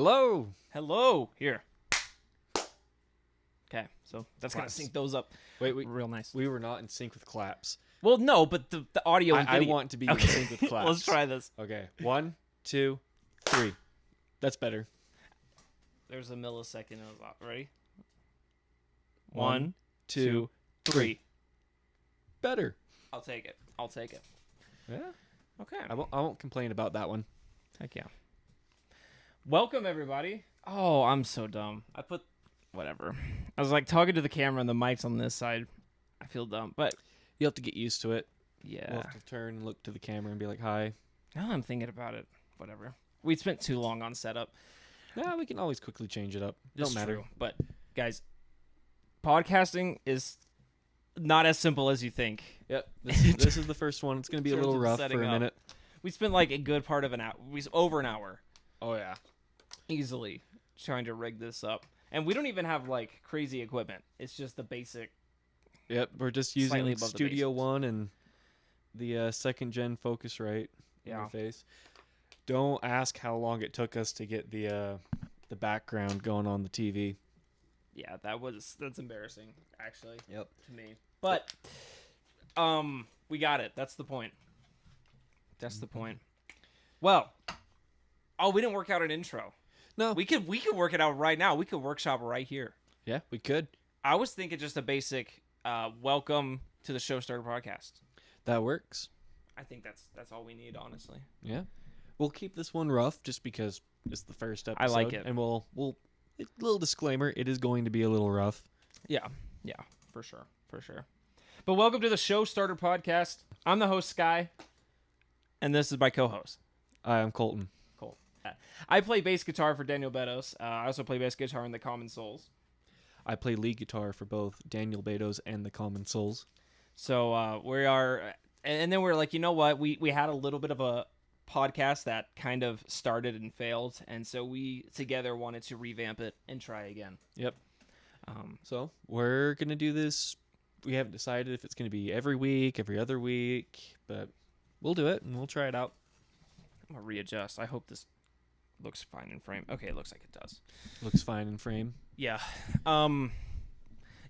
Hello. Hello. Here. Okay, so that's going to Claps. sync those up. Wait, real nice. We were not in sync with claps. Well, no, but the audio and I video. want to be in sync with claps. Let's try this. Okay, 1, 2, 3. That's better. There's a millisecond of ready? 1, 1, 2, 2, 3. Better. I'll take it. Yeah. Okay. I won't complain about that one. Heck yeah. Welcome, everybody. Oh, I'm so dumb. Whatever. I was like talking to the camera and the mic's on this side. I feel dumb, but You have to get used to it. yeah. We'll have to turn and look to the camera and be like, hi. Now I'm thinking about it. Whatever. We spent too long on setup. Yeah, we can always quickly change it up. This Don't matter. True. But guys, podcasting is not as simple as you think. Yep. This is the first one. It's going to be a terms little of rough setting for a up. minute. We spent like a good part of an hour. Over an hour Oh, yeah. easily trying to rig this up. And we don't even have like crazy equipment. It's just the basic. Yep, we're just Slightly using above the Studio basics. One and the second-gen Focusrite Yeah. interface. Don't ask how long it took us to get the background going on the TV. Yeah, that's embarrassing actually. Yep. To me. But we got it. That's the point. Well, we didn't work out an intro. No. We could work it out right now. We could workshop right here. Yeah, we could. I was thinking just a basic welcome to the Showstarter podcast. That works. I think that's all we need, honestly. Yeah. We'll keep this one rough just because it's the first episode. I like it. And we'll little disclaimer, it is going to be a little rough. Yeah, for sure. But welcome to the Showstarter podcast. I'm the host, Sky, and this is my co-host. I'm Colton. Cool. I play bass guitar for Daniel Beddoes. I also play bass guitar in the Common Souls. I play lead guitar for both Daniel Beddoes and the Common Souls. So we are, and then we're like, you know what? We had a little bit of a podcast that kind of started and failed, and so we together wanted to revamp it and try again. Yep. So we're going to do this. We haven't decided if it's going to be every week, every other week, but we'll do it and we'll try it out. I'm gonna readjust. I hope this looks fine in frame. Okay, it looks like it does. Looks fine in frame. Yeah.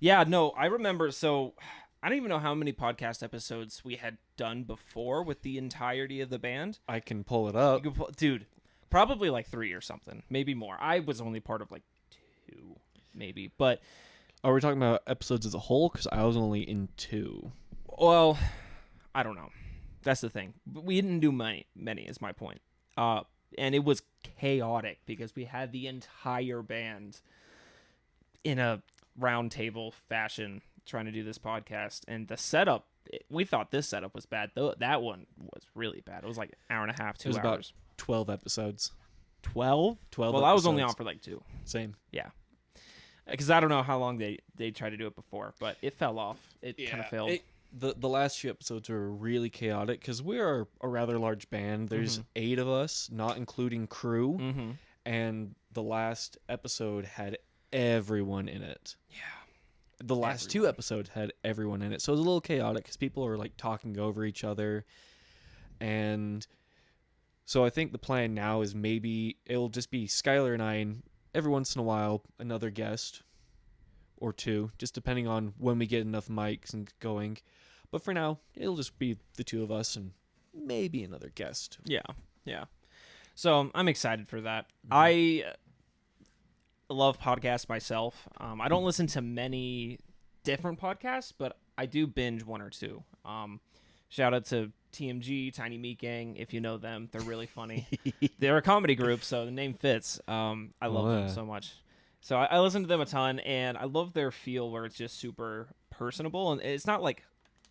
Yeah, no, I remember. So I don't even know how many podcast episodes we had done before with the entirety of the band. I can pull it up. Dude, probably like 3 or something, maybe more. I was only part of like 2, maybe. But Are we talking about episodes as a whole? Because I was only in 2. well, I don't know. That's the thing. We didn't do many is my point. And it was chaotic because we had the entire band in a round table fashion trying to do this podcast. And the setup, we thought this setup was bad. That one was really bad. It was like an hour and a half, 2 It was hours. about 12 episodes. 12? 12 Well, I was only on episodes. for like 2. Same. Yeah. Because I don't know how long they tried to do it before, but it fell off. It kind of failed. The last few episodes were really chaotic because we are a rather large band. There's 8 of us, not including crew. Mm-hmm. And the last episode had everyone in it. Yeah. The last 2 episodes had everyone in it. So it was a little chaotic because people were like talking over each other. And so I think the plan now is maybe it'll just be Skyler and I, and every once in a while another guest or 2, just depending on when we get enough mics and going. But for now, it'll just be the 2 of us and maybe another guest. Yeah. So I'm excited for that. I love podcasts myself. I don't listen to many different podcasts, but I do binge 1 or 2. Shout out to TMG, Tiny Meat Gang, if you know them. They're really funny. They're a comedy group, so the name fits. I love them so much. So I listen to them a ton, and I love their feel where it's just super personable, and it's not like,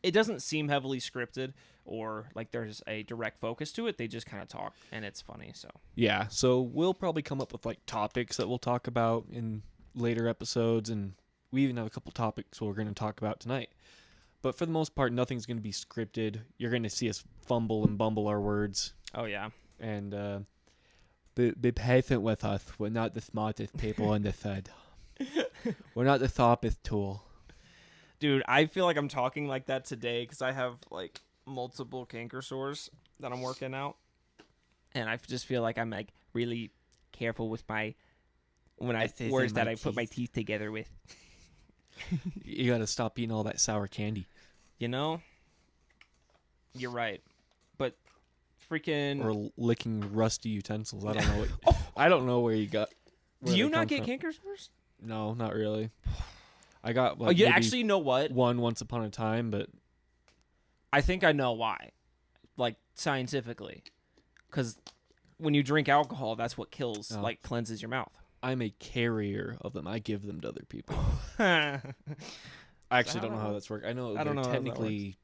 it doesn't seem heavily scripted or like there's a direct focus to it. They just kind of talk, and it's funny. So Yeah, so we'll probably come up with like topics that we'll talk about in later episodes, and we even have a couple topics we're going to talk about tonight. But for the most part, nothing's going to be scripted. You're going to see us fumble and bumble our words. oh yeah. And be patient with us. We're not the smartest people on this side. We're not the sharpest tool. Dude, I feel like I'm talking like that today because I have like multiple canker sores that I'm working out, and I just feel like I'm like really careful with my say words my that I put my teeth. teeth together with. You gotta stop eating all that sour candy. You know, you're right, but freaking. Or licking rusty utensils. I don't know what. I don't know where you got. Do you not get canker sores? No, not really. I got. Oh, you actually know what? One once upon a time, but I think I know why. Like scientifically, because when you drink alcohol, that's what kills, like cleanses your mouth. I'm a carrier of them. I give them to other people. I I actually don't know how that's working. I know don't know how that technically.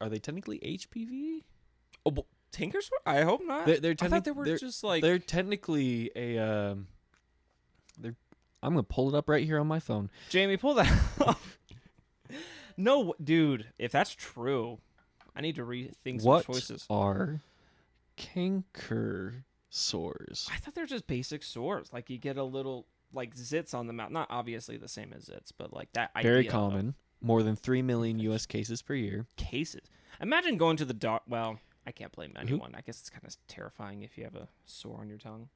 Are they technically HPV? Oh, well, canker sore? I hope not. They're I thought they were just like. They're technically a. I'm gonna pull it up right here on my phone. Jamie, pull that up. No, dude, if that's true, I need to rethink some choices. What are canker sores? I thought they're just basic sores. Like you get a little like zits on the mouth. Not obviously the same as zits, but like that idea. Very common. More than 3 million U.S. cases per year. Cases. Imagine going to the doc. Well, I can't blame anyone. I guess it's kind of terrifying if you have a sore on your tongue.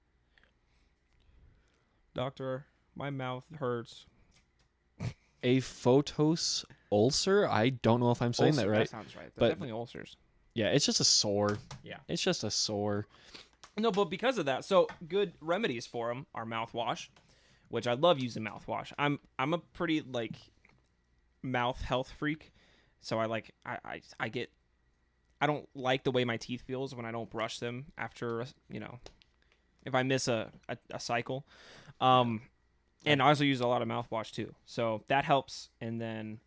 Doctor, my mouth hurts. A photose ulcer? I don't know if I'm saying that right. That sounds right. They're definitely ulcers. Yeah, it's just a sore. Yeah. It's just a sore. No, but because of that, so good remedies for them are mouthwash, which I love using mouthwash. I'm a pretty like mouth health freak, so I don't like the way my teeth feels when I don't brush them after if I miss a cycle. And I also use a lot of mouthwash too, so that helps. And then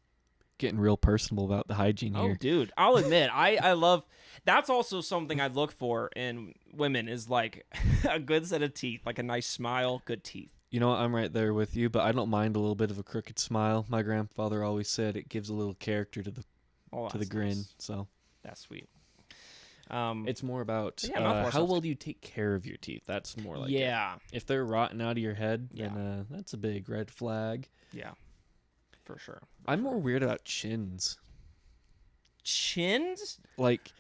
getting real personal about the hygiene here. Oh, dude, I'll admit, I love. That's also something I look for in women is like a good set of teeth, like a nice smile, good teeth. You know what? I'm right there with you, but I don't mind a little bit of a crooked smile. My grandfather always said it gives a little character to the grin. Nice. So that's sweet. It's more about mouthwash how well do you take care of your teeth. That's more like it. If they're rotten out of your head, then that's a big red flag. Yeah, for sure. I'm more weird about chins. Chins? Like,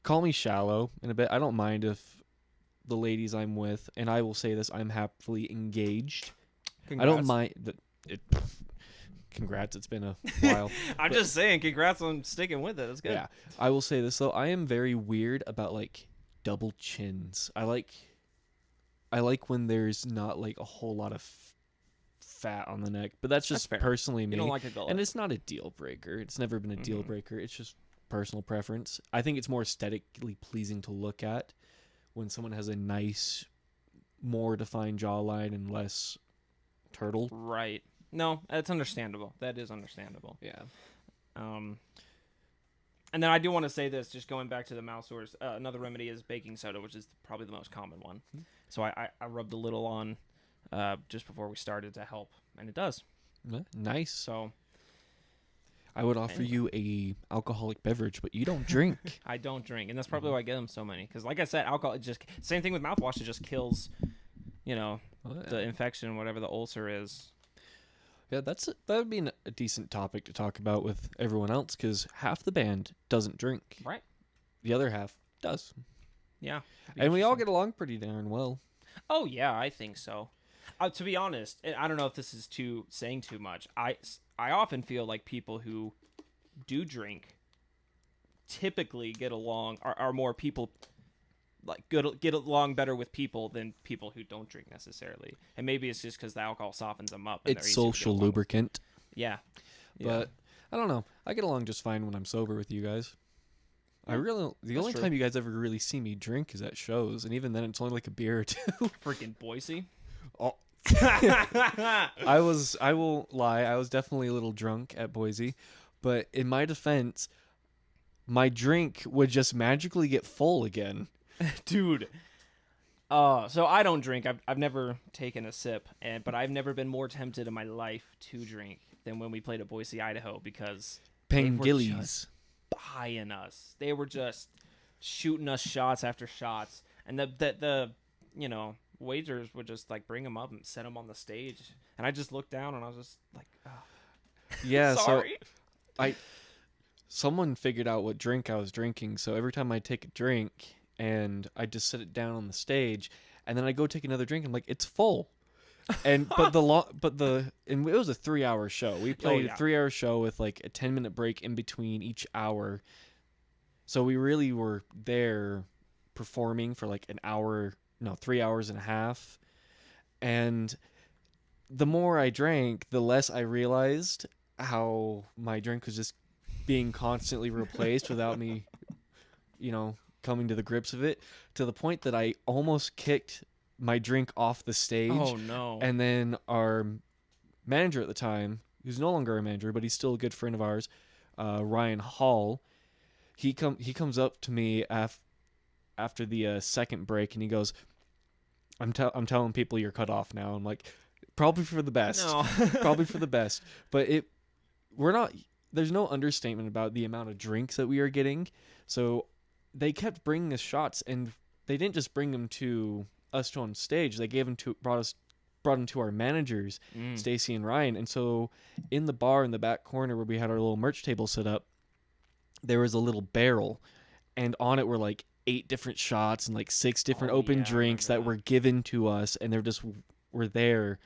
call me shallow in a bit. I don't mind if the ladies I'm with, and I will say this, I'm happily engaged. Congrats. I don't mind that. Congrats, it's been a while. I'm just saying, congrats on sticking with it. That's good. Yeah, I will say this though, I am very weird about like double chins. I like when there's not like a whole lot of fat on the neck, but that's just personally me. You don't like a gullet. And it's not a deal breaker. It's never been a deal breaker. It's just personal preference. I think it's more aesthetically pleasing to look at when someone has a nice, more defined jawline and less turtle. Right. No, that's understandable. That is understandable. Yeah. And then I do want to say this, just going back to the mouth sores. Another remedy is baking soda, which is probably the most common one. So I rubbed a little on just before we started to help, and it does. Nice. So I would offer you a alcoholic beverage, but you don't drink. I don't drink, and that's probably why I get them so many. Because like I said, alcohol, same thing with mouthwash. It just kills, the infection, whatever the ulcer is. Yeah, that would be a decent topic to talk about with everyone else, because half the band doesn't drink. Right. The other half does. Yeah. And we all get along pretty darn well. Oh, yeah, I think so. To be honest, I don't know if this is saying too much. I often feel like people who do drink typically get along, are more people, like get along better with people than people who don't drink necessarily. And maybe it's just because the alcohol softens them up. And it's social lubricant. Yeah. But I don't know. I get along just fine when I'm sober with you guys. Yeah, the only time you guys ever really see me drink is at shows, and even then it's only like a beer or two. Freaking Boise. Oh. I will lie, I was definitely a little drunk at Boise, but in my defense, my drink would just magically get full again. Dude. So I don't drink. I've never taken a sip, but I've never been more tempted in my life to drink than when we played at Boise, Idaho, because Pangillies buying us. They were just shooting us shots after shots, and the waiters would just like bring them up and set them on the stage, and I just looked down and I was just like, oh. Yeah. Sorry. So someone figured out what drink I was drinking, so every time I take a drink and I just set it down on the stage, And then I go take another drink. And I'm like, it's full. And and it was a 3-hour show. We played a 3-hour show with like a 10-minute break in between each hour. So we really were there performing for like 3 hours and a half. And the more I drank, the less I realized how my drink was just being constantly replaced without me, coming to the grips of it, to the point that I almost kicked my drink off the stage. Oh no. And then our manager at the time, who's no longer a manager, but he's still a good friend of ours, Ryan Hall, he comes up to me after the second break, and he goes, I'm telling people you're cut off now. I'm like, probably for the best. No. Probably for the best. But there's no understatement about the amount of drinks that we are getting. So they kept bringing us shots, and they didn't just bring them to us on stage. They brought them to our managers, Stacy and Ryan. And so in the bar in the back corner where we had our little merch table set up, there was a little barrel, and on it were like 8 different shots and like 6 different open drinks that were given to us, and were there.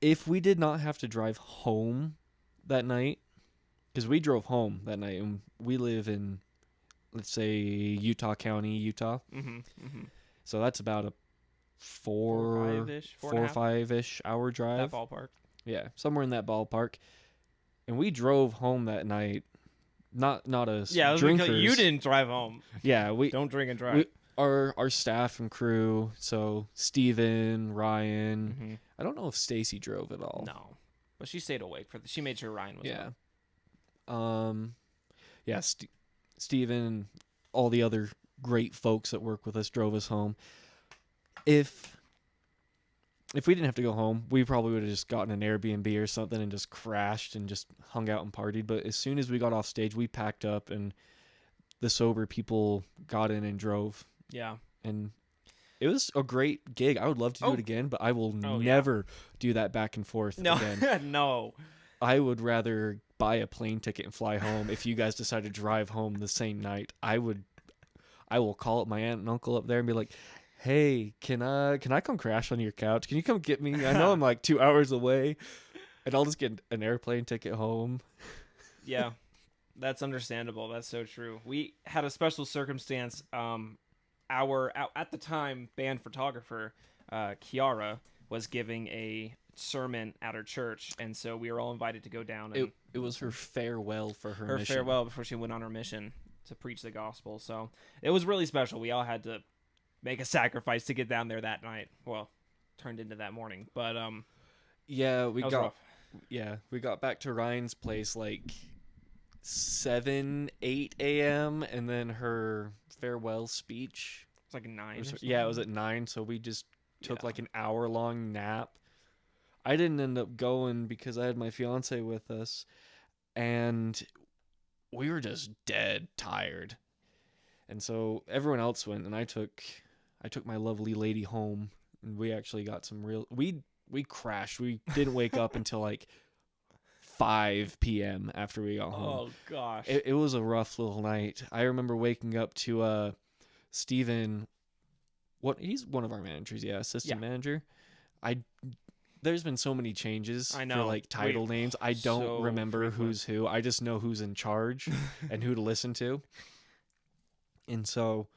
If we did not have to drive home that night, because we drove home that night, and we live in, let's say, Utah County, Utah. So that's about a 4 or 5-ish hour drive. That ballpark. Yeah, somewhere in that ballpark. And we drove home that night. Not us drinkers. You didn't drive home. Yeah, we don't drink and drive. Our staff and crew. So Steven, Ryan. I don't know if Stacy drove at all. No, but she stayed awake she made sure Ryan was up. Steven and all the other great folks that work with us drove us home. If we didn't have to go home, we probably would have just gotten an Airbnb or something and just crashed and just hung out and partied. But as soon as we got off stage, we packed up, and the sober people got in and drove. Yeah. And it was a great gig. I would love to do it again, but I will never do that back and forth again. No. I would rather buy a plane ticket and fly home. If you guys decide to drive home the same night, I will call up my aunt and uncle up there and be like, hey, can I come crash on your couch? Can you come get me? I know I'm like 2 hours away, and I'll just get an airplane ticket home. Yeah, that's understandable. That's so true. We had a special circumstance. Our at the time band photographer, Kiara, was giving a sermon at her church, and so we were all invited to go down. And it was her farewell for her mission. Farewell before she went on her mission to preach the gospel. So it was really special. We all had to make a sacrifice to get down there that night. Well, turned into that morning, but we got back to Ryan's place like 7-8 a.m. and then her farewell speech. It's like 9. It was at 9. So we just took like an hour-long nap. I didn't end up going because I had my fiance with us, and we were just dead tired. And so everyone else went, and I took my lovely lady home, and we actually got some real. We crashed. We didn't wake up until like 5 p.m. after we got home. Oh gosh, it was a rough little night. I remember waking up to Steven. He's one of our managers, assistant manager. There's been so many changes for like title names. I don't remember who's who. I just know who's in charge and who to listen to. And so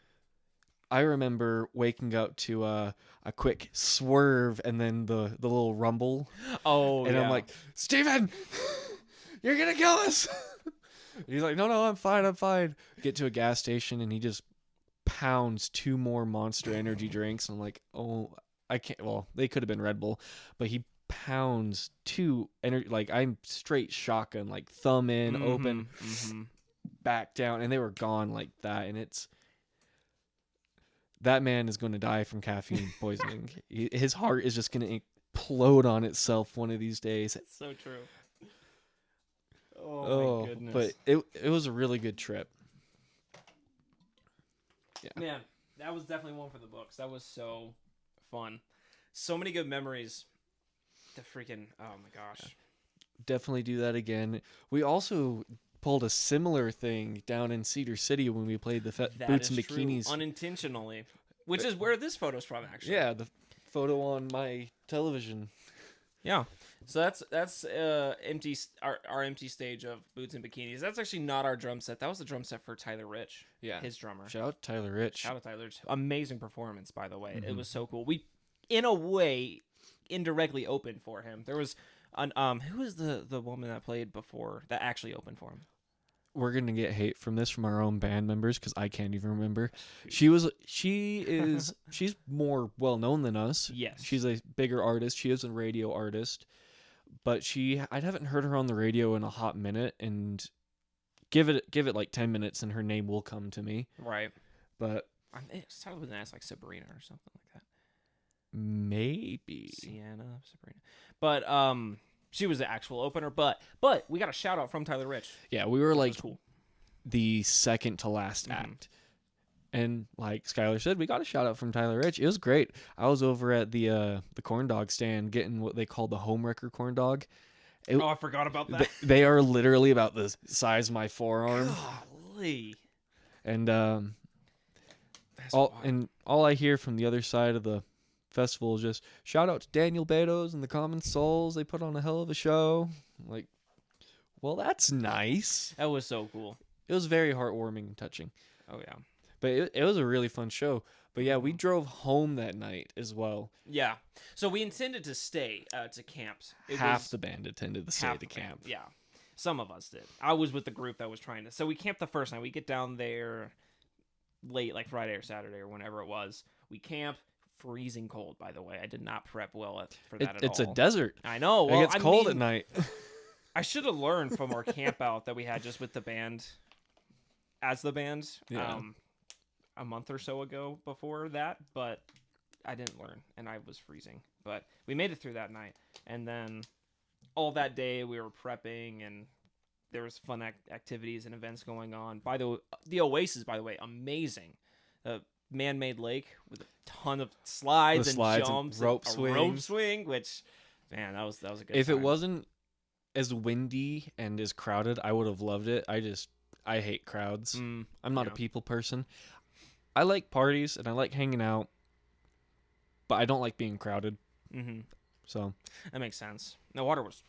I remember waking up to a quick swerve and then the little rumble. Oh, and I'm like, Steven, you're going to kill us. He's like, no, I'm fine. Get to a gas station, and he just pounds 2 more Monster Energy drinks. And I'm like, oh, I can't. Well, they could have been Red Bull, but he pounds 2 energy. Like, I'm straight shotgun, like thumb in, open, back down, and they were gone like that. And that man is going to die from caffeine poisoning. His heart is just going to implode on itself one of these days. It's so true. Oh my goodness. But it was a really good trip. Yeah. Man, that was definitely one for the books. That was so fun. So many good memories. Oh my gosh. Definitely do that again. We also pulled a similar thing down in Cedar City when we played the Boots and Bikinis. True. Unintentionally. which is where this photo's from, actually. Yeah, the photo on my television. Yeah. So that's empty our empty stage of Boots and Bikinis. That's actually not our drum set. That was the drum set for Tyler Rich. Yeah. His drummer. Shout out to Tyler Rich. Shout out Tyler. Amazing performance, by the way. It was so cool. We, in a way, indirectly opened for him. There was an who was the woman that played before that actually opened for him? We're gonna get hate from this from our own band members because I can't even remember. She's more well known than us. Yes. She's a bigger artist. She is a radio artist, but I haven't heard her on the radio in a hot minute. And give it like 10 minutes and her name will come to me. Right. But It started with an S, like Sabrina or something like that. maybe Sienna, Sabrina. But she was the actual opener. But we got a shout out from Tyler Rich. yeah, we were like Cool. the second to last act. And like Skyler said, we got a shout out from Tyler Rich. It was great. I was over at the corn dog stand getting what they call the homewrecker corn dog. I forgot about that. They are literally about the size of my forearm. Golly. And That's wild. all I hear from the other side of the festival is just shout out to Daniel Beddoes and the Common Souls. They put on a hell of a show. I'm like, well, that's nice. That was so cool. It was very heartwarming and touching. Oh, yeah. But it was a really fun show. But yeah, we drove home that night as well. Yeah. So we intended to stay to camps. Half the band attended the stay to camp. Yeah. Some of us did. I was with the group that was trying to. So we camped the first night. We get down there late, like Friday or Saturday or whenever it was. We camp. Freezing cold, by the way. I did not prep well for that at all. It's a desert. I know. Well, It gets cold at night. I should have learned from our camp out that we had just with the band, as the band, a month or so ago before that, but I didn't learn, and I was freezing. But we made it through that night, and then all that day we were prepping, and there was fun activities and events going on. The Oasis, by the way, amazing. Man-made lake with a ton of slides and jumps, and rope swing, which, man, that was a good. If time. it wasn't as windy and as crowded, I would have loved it. I hate crowds. I'm not a people person. I like parties and I like hanging out, but I don't like being crowded. So that makes sense. The water was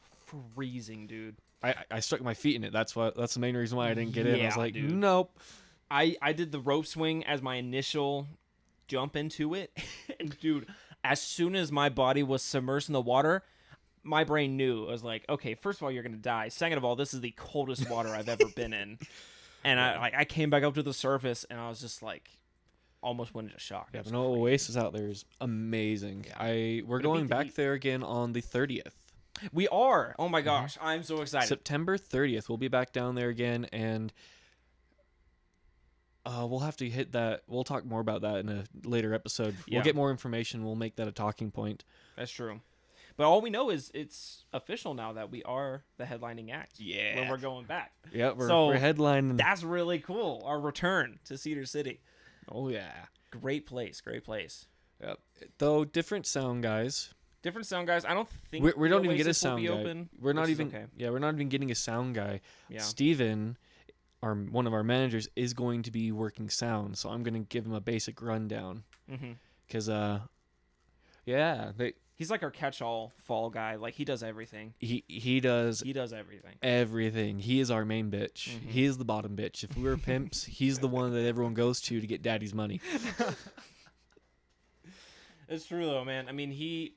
freezing, dude. I stuck my feet in it. That's the main reason why I didn't get in. I was like, dude. Nope. I did the rope swing as my initial jump into it. And dude, as soon as my body was submerged in the water, my brain knew. I was like, okay, first of all, you're going to die. Second of all, this is the coldest water I've ever been in. And I came back up to the surface and I was just like, almost went into shock. Yeah, but no, Oasis out there is amazing. We're going back there again on the 30th. We are. Oh my gosh, I'm so excited. September 30th, we'll be back down there again, and we'll have to hit that. We'll talk more about that in a later episode. Yeah. We'll get more information. We'll make that a talking point. That's true. But all we know is it's official now that we are the headlining act. Yeah. When we're going back. Yeah, we're headlining. That's really cool. Our return to Cedar City. Oh, yeah. Great place. Great place. Yep. Though different sound guys. Different sound guys. I don't think we don't even get a Oasis will sound be guy. open, We're not even. okay. Yeah, we're not even getting a sound guy. Yeah. Steven, one of our managers, is going to be working sound, so I'm going to give him a basic rundown. Because, he's like our catch-all fall guy. Like, he does everything. He does everything. everything. He is our main bitch. He is the bottom bitch. If we were pimps, he's the one that everyone goes to get daddy's money. It's true though, man. I mean, he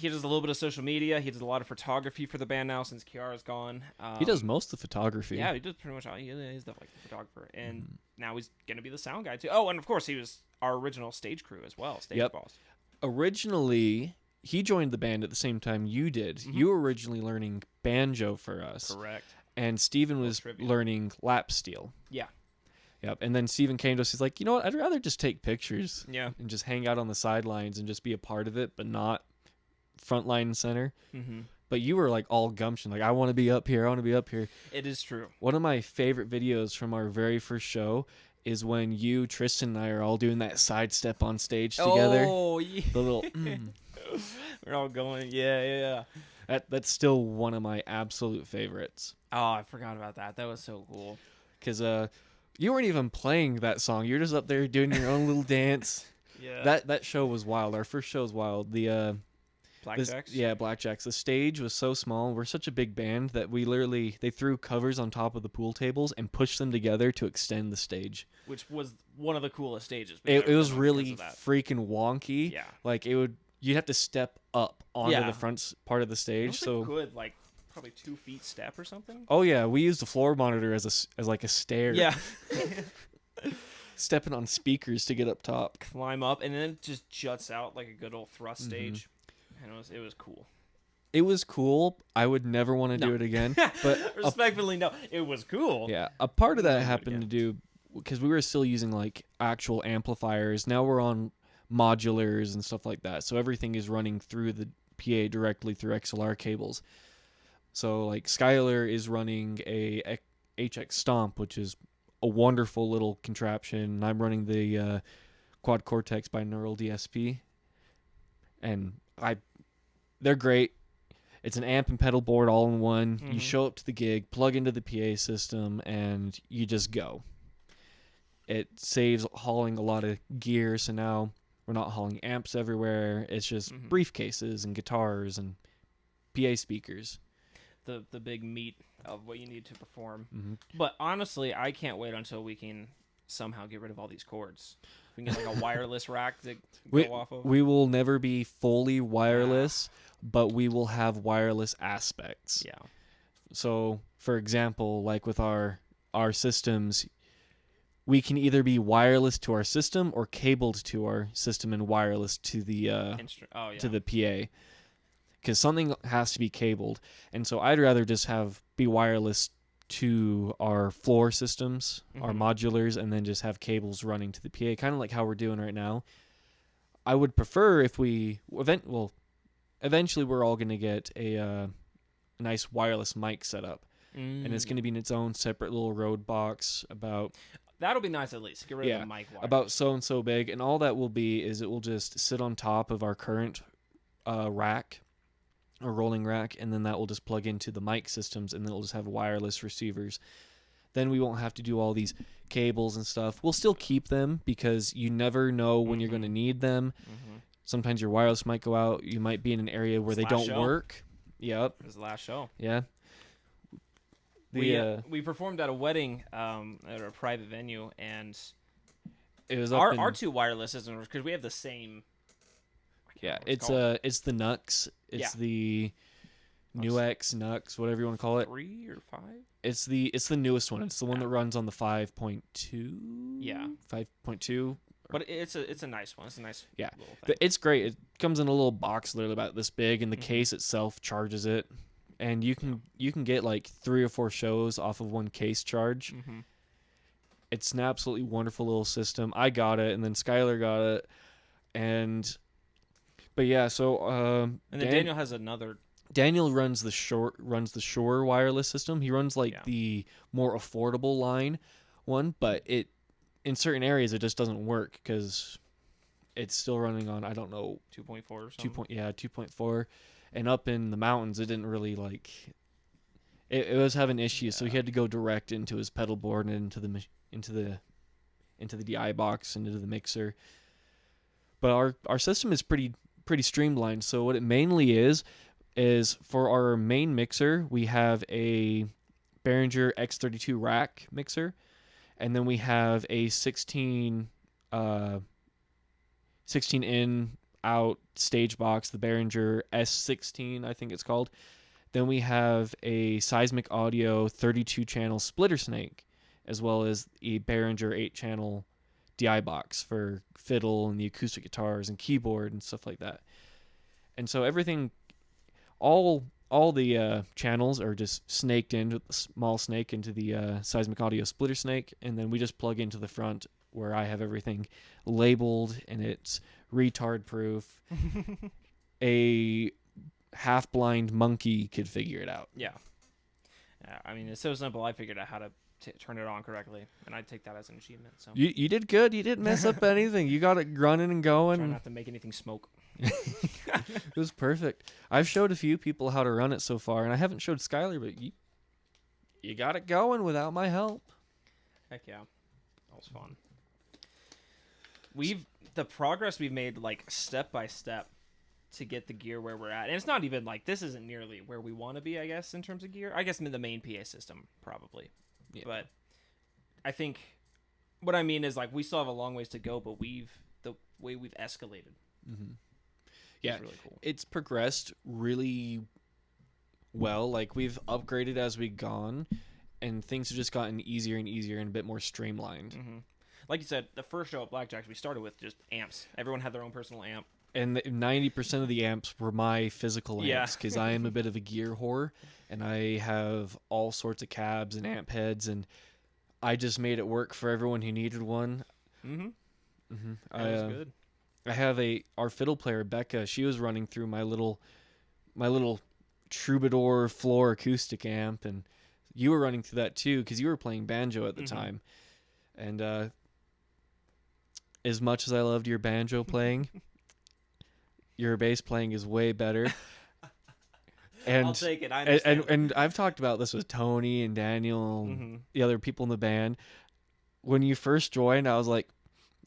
does a little bit of social media. He does a lot of photography for the band now since Kiara's gone. He does most of the photography. Yeah, he does pretty much all. He's definitely the photographer, and now he's gonna be the sound guy too. Oh, and of course he was our original stage crew as well. Stage boss. Originally, he joined the band at the same time you did. You were originally learning banjo for us. Correct. And Steven was learning lap steel. Yeah. Yep. And then Steven came to us. He's like, you know what? I'd rather just take pictures. Yeah. And just hang out on the sidelines and just be a part of it, but not front line and center. But you were like all gumption. Like, I want to be up here. I want to be up here. It is true. One of my favorite videos from our very first show is when you, Tristan, and I are all doing that side step on stage together. Oh, yeah. The little... We're all going, yeah. That's still one of my absolute favorites. Oh, I forgot about that. That was so cool. Because You weren't even playing that song. You're just up there doing your own little dance. Yeah. That show was wild. Our first show was wild. The Blackjacks. yeah, Blackjacks. The stage was so small. We're such a big band that they threw covers on top of the pool tables and pushed them together to extend the stage. Which was one of the coolest stages. It was really freaking wonky. Yeah. Like you'd have to step up onto Yeah. the front part of the stage. It was So a good, like, probably 2 feet step or something. oh yeah, we used the floor monitor as like a stair. Yeah. Stepping on speakers to get up top. Climb up, and then it just juts out like a good old thrust stage. And it was cool. It was cool. I would never want to do it again. But respectfully, no, it was cool. yeah, a part of that Never happened to again. do because we were still using like actual amplifiers. Now we're on modulars and stuff like that. So everything is running through the PA directly through XLR cables. So like Skyler is running a HX Stomp, which is a wonderful little contraption. And I'm running the Quad Cortex binaural DSP, and they're great. It's an amp and pedal board all in one. You show up to the gig, plug into the PA system, and you just go. It saves hauling a lot of gear, so now we're not hauling amps everywhere. It's just briefcases and guitars and PA speakers. The big meat of what you need to perform. But honestly, I can't wait until we can somehow get rid of all these cords. If we can get like a wireless rack to go off of. We will never be fully wireless, but we will have wireless aspects. Yeah. So, for example, like with our systems, we can either be wireless to our system or cabled to our system and wireless to the to the PA. Because something has to be cabled, and so I'd rather just be wireless to our floor systems, our modulars, and then just have cables running to the PA, kind of like how we're doing right now. I would prefer if eventually we're all going to get a nice wireless mic set up, and it's going to be in its own separate little road box about... That'll be nice at least. Get rid of the mic wire. About so and so big, and all that will be is it will just sit on top of our current rack, a rolling rack, and then that will just plug into the mic systems, and then it'll just have wireless receivers. Then we won't have to do all these cables and stuff. We'll still keep them because you never know when you're going to need them. Sometimes your wireless might go out. You might be in an area where they don't work. Yep. It was the last show. Yeah. We performed at a wedding at a private venue, and it was our 2 wireless systems, because we have the same. Yeah, it's the Nux. It's the Nuix, Nux, whatever you want to call it. 3 or 5? It's the newest one. It's the one that runs on the 5.2. Yeah. 5.2. But it's a nice one. It's a nice little thing. But it's great. It comes in a little box literally about this big, and the case itself charges it. And you can get like 3 or 4 shows off of one case charge. It's an absolutely wonderful little system. I got it, and then Skyler got it, but yeah. So and then Daniel has another. Daniel runs the Shure wireless system. He runs the more affordable line one, but in certain areas it just doesn't work because it's still running on, I don't know, 2.4 or something. 2.4, and up in the mountains it didn't really it was having issues, so he had to go direct into his pedal board and into the DI box and into the mixer. But our system is pretty streamlined. So what it mainly is for our main mixer, we have a Behringer X32 rack mixer, and then we have a 16 in out stage box, the Behringer S16, I think it's called. Then we have a Seismic Audio 32 channel splitter snake, as well as a Behringer 8 channel DI box for fiddle and the acoustic guitars and keyboard and stuff like that. And so everything, all the channels are just snaked into the small snake into the Seismic Audio splitter snake, and then we just plug into the front where I have everything labeled and it's retard proof. A half-blind monkey could figure it out. Yeah. I mean, it's so simple. I figured out how to turn it on correctly, and I take that as an achievement. So you did good. You didn't mess up anything. You got it running and going. Try not to make anything smoke. It was perfect. I've showed a few people how to run it so far, and I haven't showed Skyler, but you got it going without my help. Heck yeah. That was fun. The progress we've made, like, step by step to get the gear where we're at. And it's not even, like, this isn't nearly where we want to be, I guess, in terms of gear. I guess the main PA system, probably. Yeah. But I think what I mean is, like, we still have a long ways to go, but the way we've escalated. Mm-hmm. Yeah, really cool. It's progressed really well. Like, we've upgraded as we've gone, and things have just gotten easier and easier and a bit more streamlined. Mm-hmm. Like you said, the first show at Blackjack's, we started with just amps. Everyone had their own personal amp. And 90% of the amps were my physical amps, because I am a bit of a gear whore, and I have all sorts of cabs and amp heads, and I just made it work for everyone who needed one. Mm-hmm. Mm-hmm. That was good. I have our fiddle player, Becca. She was running through my little Troubadour floor acoustic amp, and you were running through that too, because you were playing banjo at the time. And as much as I loved your banjo playing, your bass playing is way better. And I'll take it. I understand. And I've talked about this with Tony and Daniel and the other people in the band. When you first joined, I was like,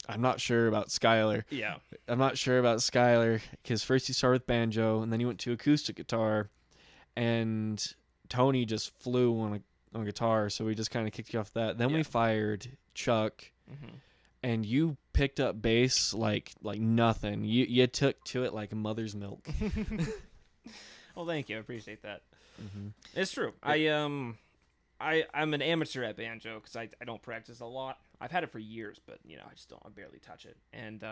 I'm not sure about Skyler. Yeah. I'm not sure about Skyler, because first you started with banjo, and then you went to acoustic guitar, and Tony just flew on a guitar, so we just kind of kicked you off that. Then we fired Chuck, and you picked up bass like nothing. You took to it like mother's milk. Well, thank you. I appreciate that. It's true. I'm an amateur at banjo because I don't practice a lot. I've had it for years, but I barely touch it. And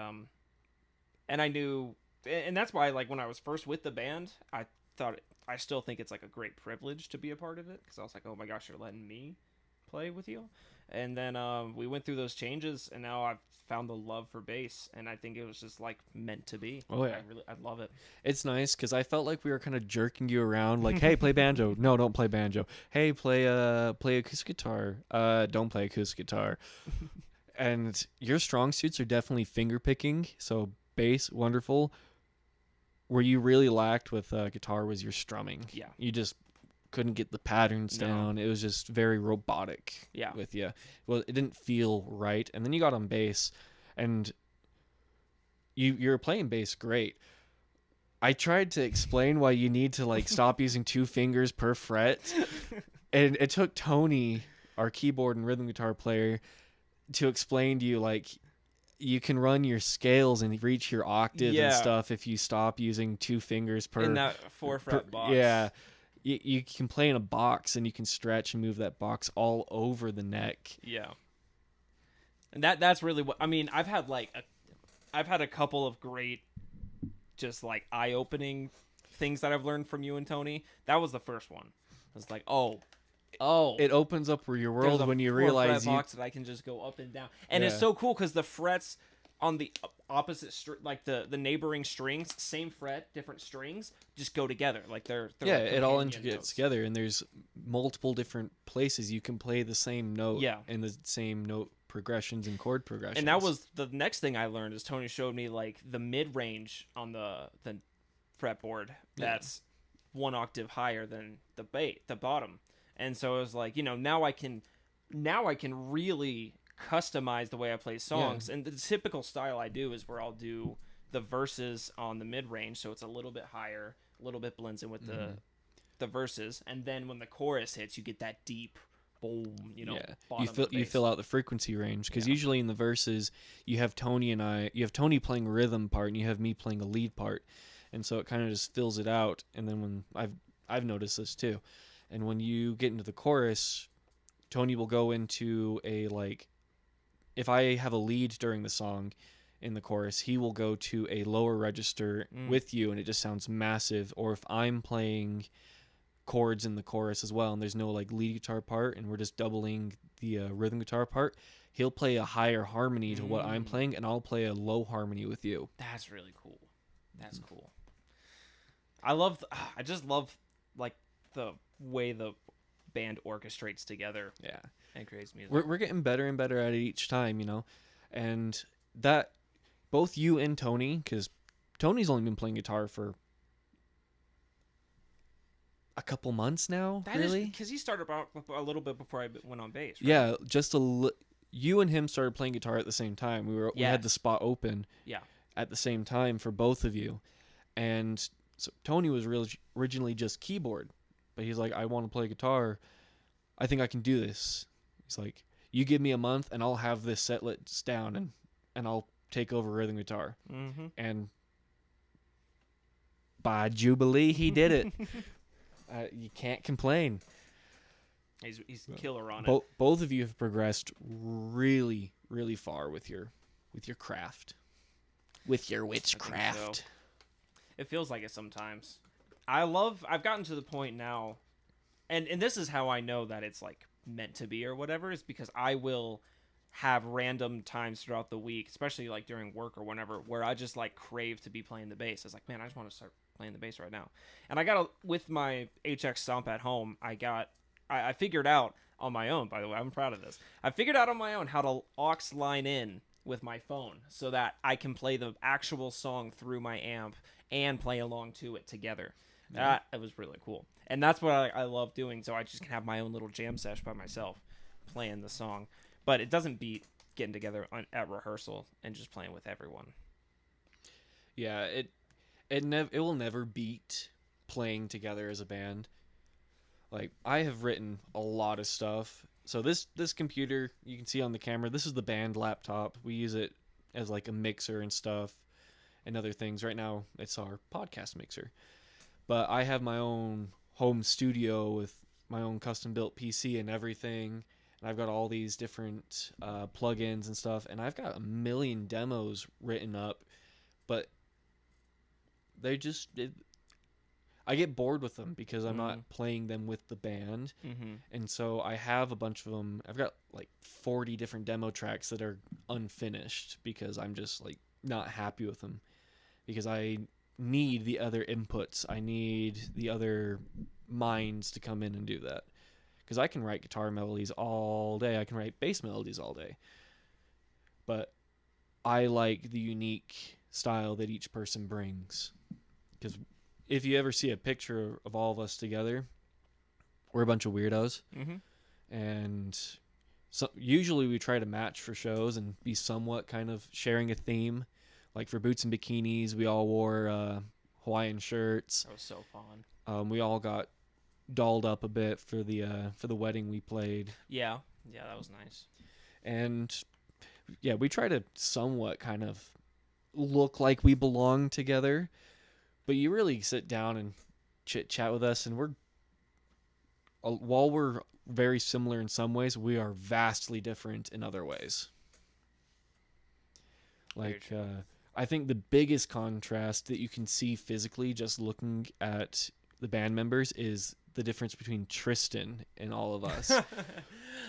I knew, and that's why, like, when I was first with the band, I still think it's like a great privilege to be a part of it, because I was like, oh my gosh, you're letting me play with you. And then we went through those changes, and now I've found the love for bass, and I think it was just like meant to be. Oh yeah, I love it. It's nice because I felt like we were kind of jerking you around, like, hey, play banjo. No, don't play banjo. Hey, play acoustic guitar. Don't play acoustic guitar. And your strong suits are definitely finger picking. So bass, wonderful. Where you really lacked with guitar was your strumming. Yeah, you just couldn't get the patterns down. It was just very robotic. Yeah, with you. Well, it didn't feel right. And then you got on bass, and you're playing bass great. I tried to explain why you need to, like, stop using 2 fingers per fret, and it took Tony, our keyboard and rhythm guitar player, to explain to you, like, you can run your scales and reach your octaves and stuff if you stop using 2 fingers per in that 4-fret box. Yeah. You can play in a box, and you can stretch and move that box all over the neck. Yeah. And that's really what I mean. I've had a couple of great, just like eye-opening things that I've learned from you and Tony. That was the first one. I was like, oh, it opens up your world when you realize box that I can just go up and down, and it's so cool because the frets on the opposite like the neighboring strings, same fret, different strings, just go together. Like they're like it all integrates together, and there's multiple different places you can play the same note. And the same note progressions and chord progressions. And that was the next thing I learned, is Tony showed me, like, the mid range on the fretboard that's 1 octave higher than the bottom. And so it was like, now I can really customize the way I play songs. And the typical style I do is where I'll do the verses on the mid range, so it's a little bit higher, a little bit blends in with the verses, and then when the chorus hits, you get that deep boom, you fill out the frequency range, because usually in the verses you have Tony playing a rhythm part, and you have me playing a lead part, and so it kind of just fills it out. And then when I've noticed this too, and when you get into the chorus, Tony will go into a, like, if I have a lead during the song in the chorus, he will go to a lower register with you, and it just sounds massive. Or if I'm playing chords in the chorus as well, and there's no, like, lead guitar part, and we're just doubling the rhythm guitar part, he'll play a higher harmony to what I'm playing, and I'll play a low harmony with you. That's really cool. That's cool. I just love, like, the way the band orchestrates together. Yeah. And creates music. We're getting better and better at it each time, and that both you and Tony, because Tony's only been playing guitar for a couple months now. That really, because he started about a little bit before I went on bass. Right? Yeah, you and him started playing guitar at the same time. We had the Yes. spot open Yeah. at the same time for both of you, and so Tony was originally just keyboard, but he's like, I want to play guitar. I think I can do this. He's like, you give me a month and I'll have this set list down and I'll take over rhythm guitar. Mm-hmm. And by Jubilee, he did it. You can't complain. He's killer on it. Both of you have progressed really, really far with your craft, with your witchcraft. So. It feels like it sometimes. I've gotten to the point now, and this is how I know that it's like meant to be or whatever, is because I will have random times throughout the week, especially like during work or whenever, where I just like crave to be playing the bass. It's like, man, I just want to start playing the bass right now. And I with my HX Stomp at home, I figured out on my own, by the way, I'm proud of this. I figured out on my own how to aux line in with my phone so that I can play the actual song through my amp and play along to it together. That it was really cool. And that's what I love doing, so I just can have my own little jam sesh by myself playing the song. But it doesn't beat getting together at rehearsal and just playing with everyone. Yeah, it will never beat playing together as a band. Like, I have written a lot of stuff. So this computer you can see on the camera, this is the band laptop. We use it as like a mixer and stuff and other things. Right now it's our podcast mixer. But I have my own home studio with my own custom built PC and everything. And I've got all these different plugins and stuff. And I've got a million demos written up. But I get bored with them because I'm not playing them with the band. Mm-hmm. And so I have a bunch of them. I've got like 40 different demo tracks that are unfinished because I'm just like not happy with them. Because I need the other inputs. I need the other minds to come in and do that. Because I can write guitar melodies all day. I can write bass melodies all day. But I like the unique style that each person brings. Because if you ever see a picture of all of us together, we're a bunch of weirdos. Mm-hmm. And so usually we try to match for shows and be somewhat kind of sharing a theme. Like for Boots and Bikinis, we all wore Hawaiian shirts. That was so fun. We all got dolled up a bit for the wedding we played. Yeah, that was nice. And yeah, we try to somewhat kind of look like we belong together. But you really sit down and chit chat with us, and while we're very similar in some ways, we are vastly different in other ways. Like, I think the biggest contrast that you can see physically just looking at the band members is the difference between Tristan and all of us.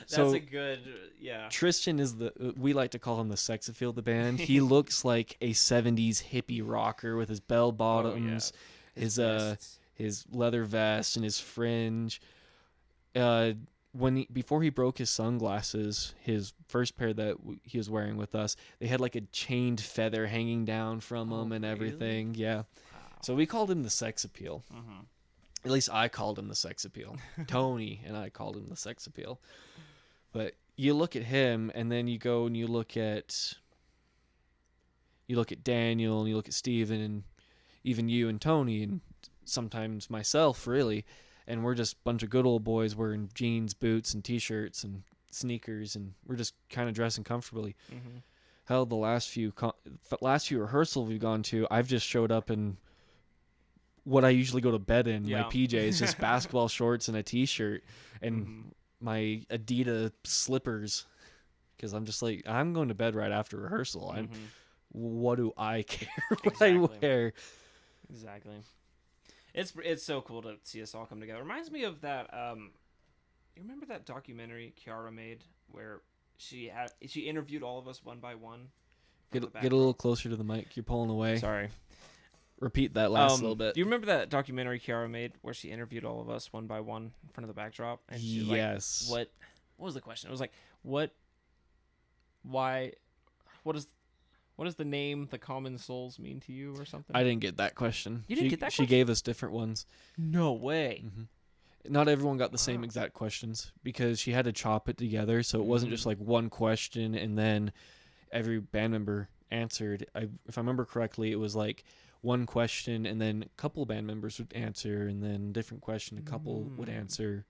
That's a good, yeah. Tristan is we like to call him the sex appeal of the band. He looks like a 70s hippie rocker with his bell bottoms, his leather vest and his fringe. Before he broke his sunglasses, his first pair that he was wearing with us, they had like a chained feather hanging down from him and everything. Really? Yeah. Wow. So we called him the sex appeal. Mm-hmm. At least I called him the sex appeal. Tony and I called him the sex appeal. But you look at him, and then you go and you look at Daniel, and you look at Steven, and even you and Tony, and sometimes myself, really. And we're just a bunch of good old boys wearing jeans, boots, and T-shirts, and sneakers, and we're just kind of dressing comfortably. Mm-hmm. Hell, the last few rehearsals we've gone to, I've just showed up in what I usually go to bed in, my PJs, just basketball shorts and a T-shirt, and my Adidas slippers, because I'm just like, I'm going to bed right after rehearsal. What do I care what I wear? Exactly. It's so cool to see us all come together. It reminds me of that. You remember that documentary Kiara made where she interviewed all of us one by one? Get a little closer to the mic. You're pulling away. Sorry. Repeat that last little bit. Do you remember that documentary Kiara made where she interviewed all of us one by one in front of the backdrop? And she was yes. Like, what was the question? It was like, what does the name The Common Souls mean to you or something? I didn't get that question. You didn't get that question? She gave us different ones. No way. Mm-hmm. not everyone got the same exact questions because she had to chop it together, so it wasn't just like one question and then every band member answered. If I remember correctly, it was like one question and then a couple band members would answer, and then different question a couple would answer.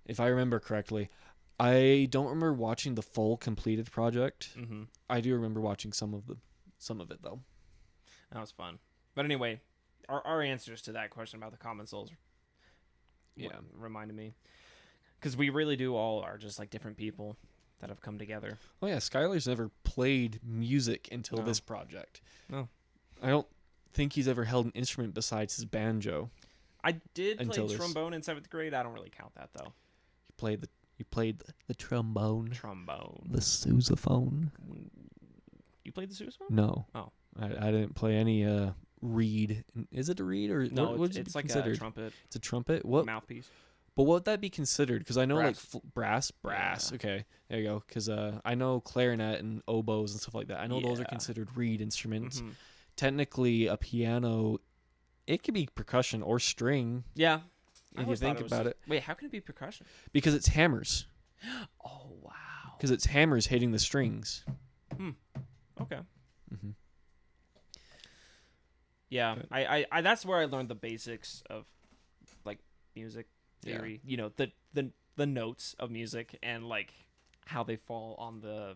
If I remember correctly. I don't remember watching the full completed project. I do remember watching some of it though. That was fun. But anyway, our answers to that question about the common souls reminded me. Because we really do all are just like different people that have come together. Oh yeah, Skyler's never played music until this project. No. I don't think he's ever held an instrument besides his banjo. I did play trombone in 7th grade. I don't really count that though. You played the trombone. The sousaphone. You played the sousaphone? No. Oh. I didn't play any reed. Is it a reed or no? What it's like considered? a trumpet. It's a trumpet. What mouthpiece? But what would that be considered? Because I know Brass. like brass. Yeah. Okay, there you go. Because I know clarinet and oboes and stuff like that. I know those are considered reed instruments. Technically, a piano, it could be percussion or string. Yeah. If you think about it. Wait, how can it be percussion? Because it's hammers. Oh wow. Because it's hammers hitting the strings. Okay. Yeah, I that's where I learned the basics of like music theory. You know, the notes of music and like how they fall on the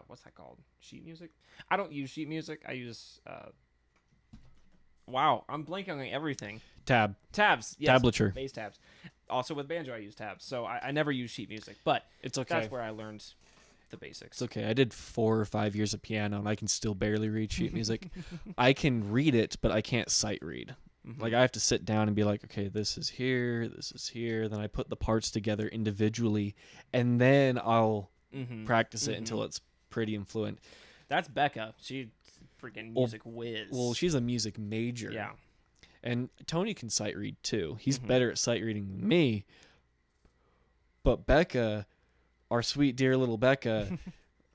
what's that called? Sheet music? I don't use sheet music. I use wow, I'm blanking on everything. Tabs. Yes, Tablature. Bass tabs. Also with banjo, I use tabs. So I never use sheet music, but it's okay. That's where I learned the basics. It's okay. I did 4 or 5 years of piano, and I can still barely read sheet music. I can read it, but I can't sight read. Like I have to sit down and be like, okay, this is here. Then I put the parts together individually, and then I'll practice it until it's pretty and fluent. That's Becca. She freaking music whiz. Well, she's a music major. Yeah. And Tony can sight read too. He's better at sight reading than me. But Becca, our sweet dear little Becca,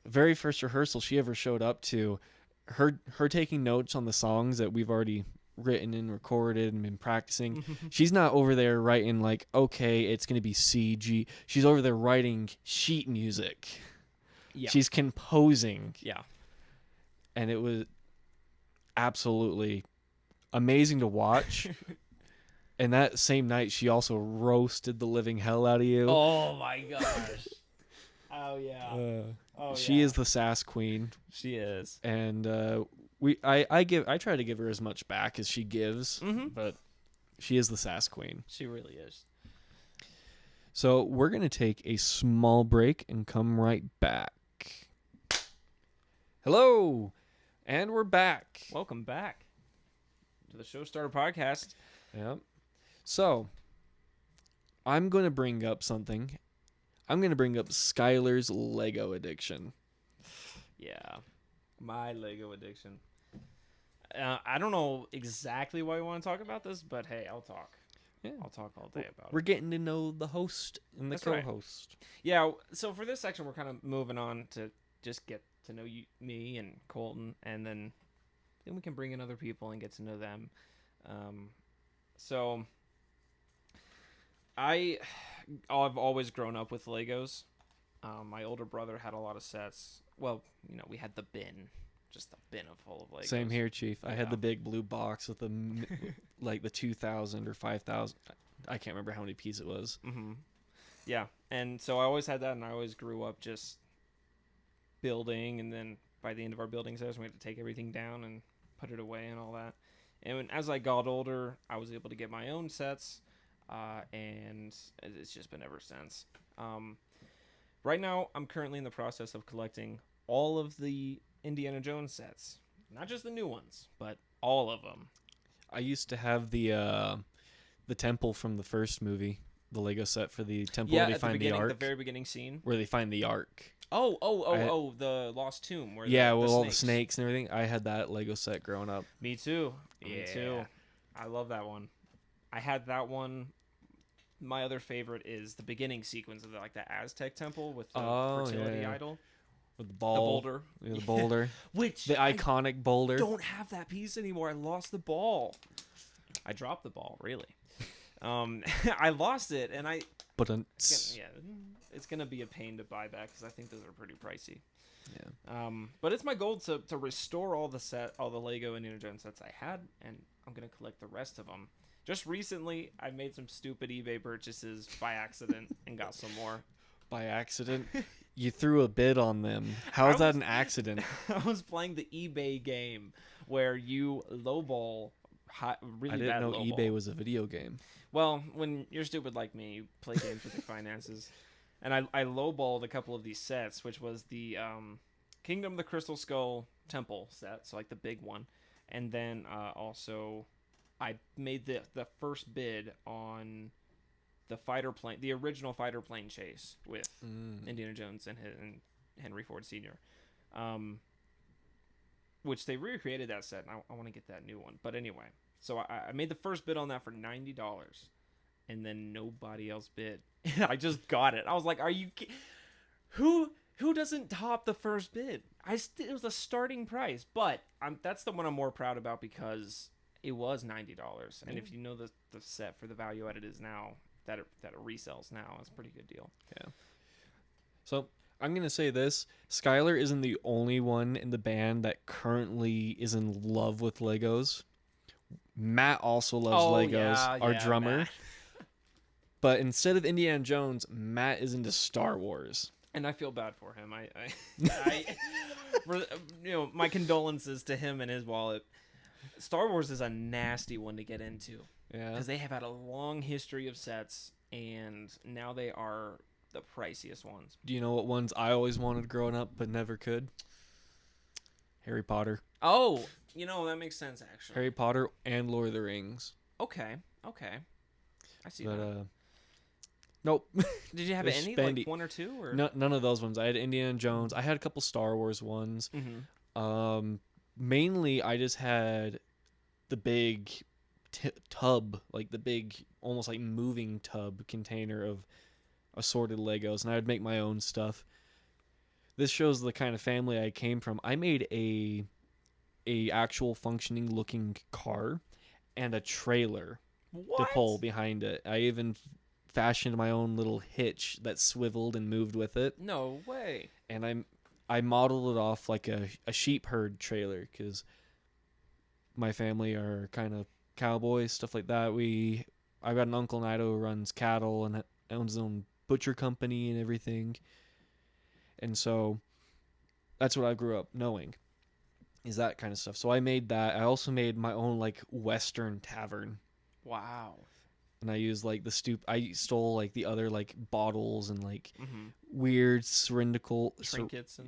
very first rehearsal she ever showed up to, her taking notes on the songs that we've already written and recorded and been practicing. She's not over there writing like, okay, it's going to be C, G. She's over there writing sheet music. Yeah. She's composing. Yeah. And it was absolutely amazing to watch. And that same night, she also roasted the living hell out of you. Oh my gosh. Oh yeah. She is the sass queen. She is. And I try to give her as much back as she gives, but she is the sass queen. She really is. So we're gonna take a small break and come right back. Hello, and we're back. Welcome back to the Showstarter podcast. Yep. So I'm going to bring up something. I'm going to bring up Skyler's Lego addiction. Yeah, my Lego addiction. I don't know exactly why you want to talk about this, but hey, I'll talk. Yeah. I'll talk all day about it. We're getting to know the host and the co-host. Right. Yeah, so for this section, we're kind of moving on to just get to know me and Colton, and then we can bring in other people and get to know them. So I've always grown up with Legos. My older brother had a lot of sets. Well, you know, we had the bin, just a bin full of Legos. Same here, Chief. I had Yeah. the big blue box with the like the 2,000 or 5,000. I can't remember how many pieces it was. Yeah, and so I always had that, and I always grew up just building, and then by the end of our building session, we had to take everything down and put it away and all that. And as I got older, I was able to get my own sets, and it's just been ever since. Right now, I'm currently in the process of collecting all of the Indiana Jones sets. Not just the new ones, but all of them. I used to have the temple from the first movie, the Lego set for the temple where they find the ark. The very beginning scene. Where they find the ark. Oh, the Lost Tomb. Where all the snakes and everything. I had that Lego set growing up. Me too. Yeah. Me too. I love that one. I had that one. My other favorite is the beginning sequence of the Aztec temple with the fertility idol. With the ball. The boulder. Yeah, the boulder. Which the iconic boulder. Don't have that piece anymore. I lost the ball. I dropped the ball, really. I lost it, and But it's gonna be a pain to buy back because I think those are pretty pricey. yeah. But it's my goal to restore all the Lego Indiana Jones sets I had, and I'm gonna collect the rest of them. Just recently, I made some stupid eBay purchases by accident and got some more. By accident, you threw a bid on them. How is that an accident? I was playing the eBay game where you lowball really I bad didn't know lowball. eBay was a video game. Well, when you're stupid like me, you play games with your finances. And I lowballed a couple of these sets, which was the Kingdom of the Crystal Skull Temple set, so like the big one. And then also I made the first bid on the original fighter plane chase with Indiana Jones and Henry Ford Sr. Which they recreated that set, and I want to get that new one. But anyway, so I made the first bid on that for $90, and then nobody else bid. I just got it. I was like, "Are you? Who doesn't top the first bid?" It was a starting price, but that's the one I'm more proud about because it was $90, and if you know the set for the value at it is now that it resells now, it's a pretty good deal. Yeah. So I'm gonna say this: Skyler isn't the only one in the band that currently is in love with Legos. Matt also loves Legos, our drummer. Matt. But instead of Indiana Jones, Matt is into Star Wars. And I feel bad for him. My condolences to him and his wallet. Star Wars is a nasty one to get into. Yeah. Because they have had a long history of sets, and now they are the priciest ones. Do you know what ones I always wanted growing up but never could? Harry Potter. Oh, that makes sense, actually. Harry Potter and Lord of the Rings. Okay. I see But, that. nope. Did you have they're any, spendy. like one or two? Or? No, none of those ones. I had Indiana Jones. I had a couple Star Wars ones. Mm-hmm. Mainly, I just had the big tub, like the big, almost like moving tub container of assorted Legos, and I would make my own stuff. This shows the kind of family I came from. I made a actual functioning looking car and a trailer to pull behind it. I even fashioned my own little hitch that swiveled and moved with it. No way. And I modeled it off like a sheep herd trailer because my family are kind of cowboys, stuff like that. I've got an uncle Nido who runs cattle and owns his own butcher company and everything. And so that's what I grew up knowing, is that kind of stuff. So I made that. I also made my own like Western tavern. Wow. And I used like I stole like the other like bottles and like weird trinkets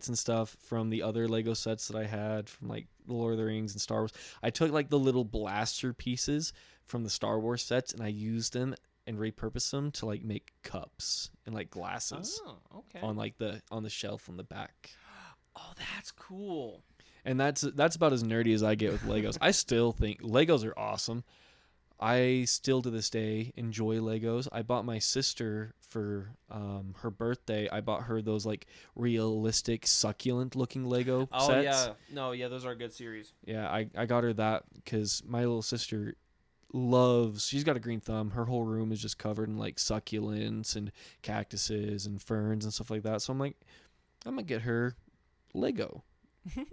and stuff from the other Lego sets that I had from like the Lord of the Rings and Star Wars. I took like the little blaster pieces from the Star Wars sets and I used them and repurposed them to like make cups and like glasses on like on the shelf on the back. Oh, that's cool. And that's about as nerdy as I get with Legos. I still think Legos are awesome. I still to this day enjoy Legos. I bought my sister for her birthday. I bought her those like realistic succulent looking Lego sets. Oh yeah, no, yeah, those are a good series. Yeah, I got her that because my little sister she's got a green thumb. Her whole room is just covered in like succulents and cactuses and ferns and stuff like that. So I'm like, I'm gonna get her Lego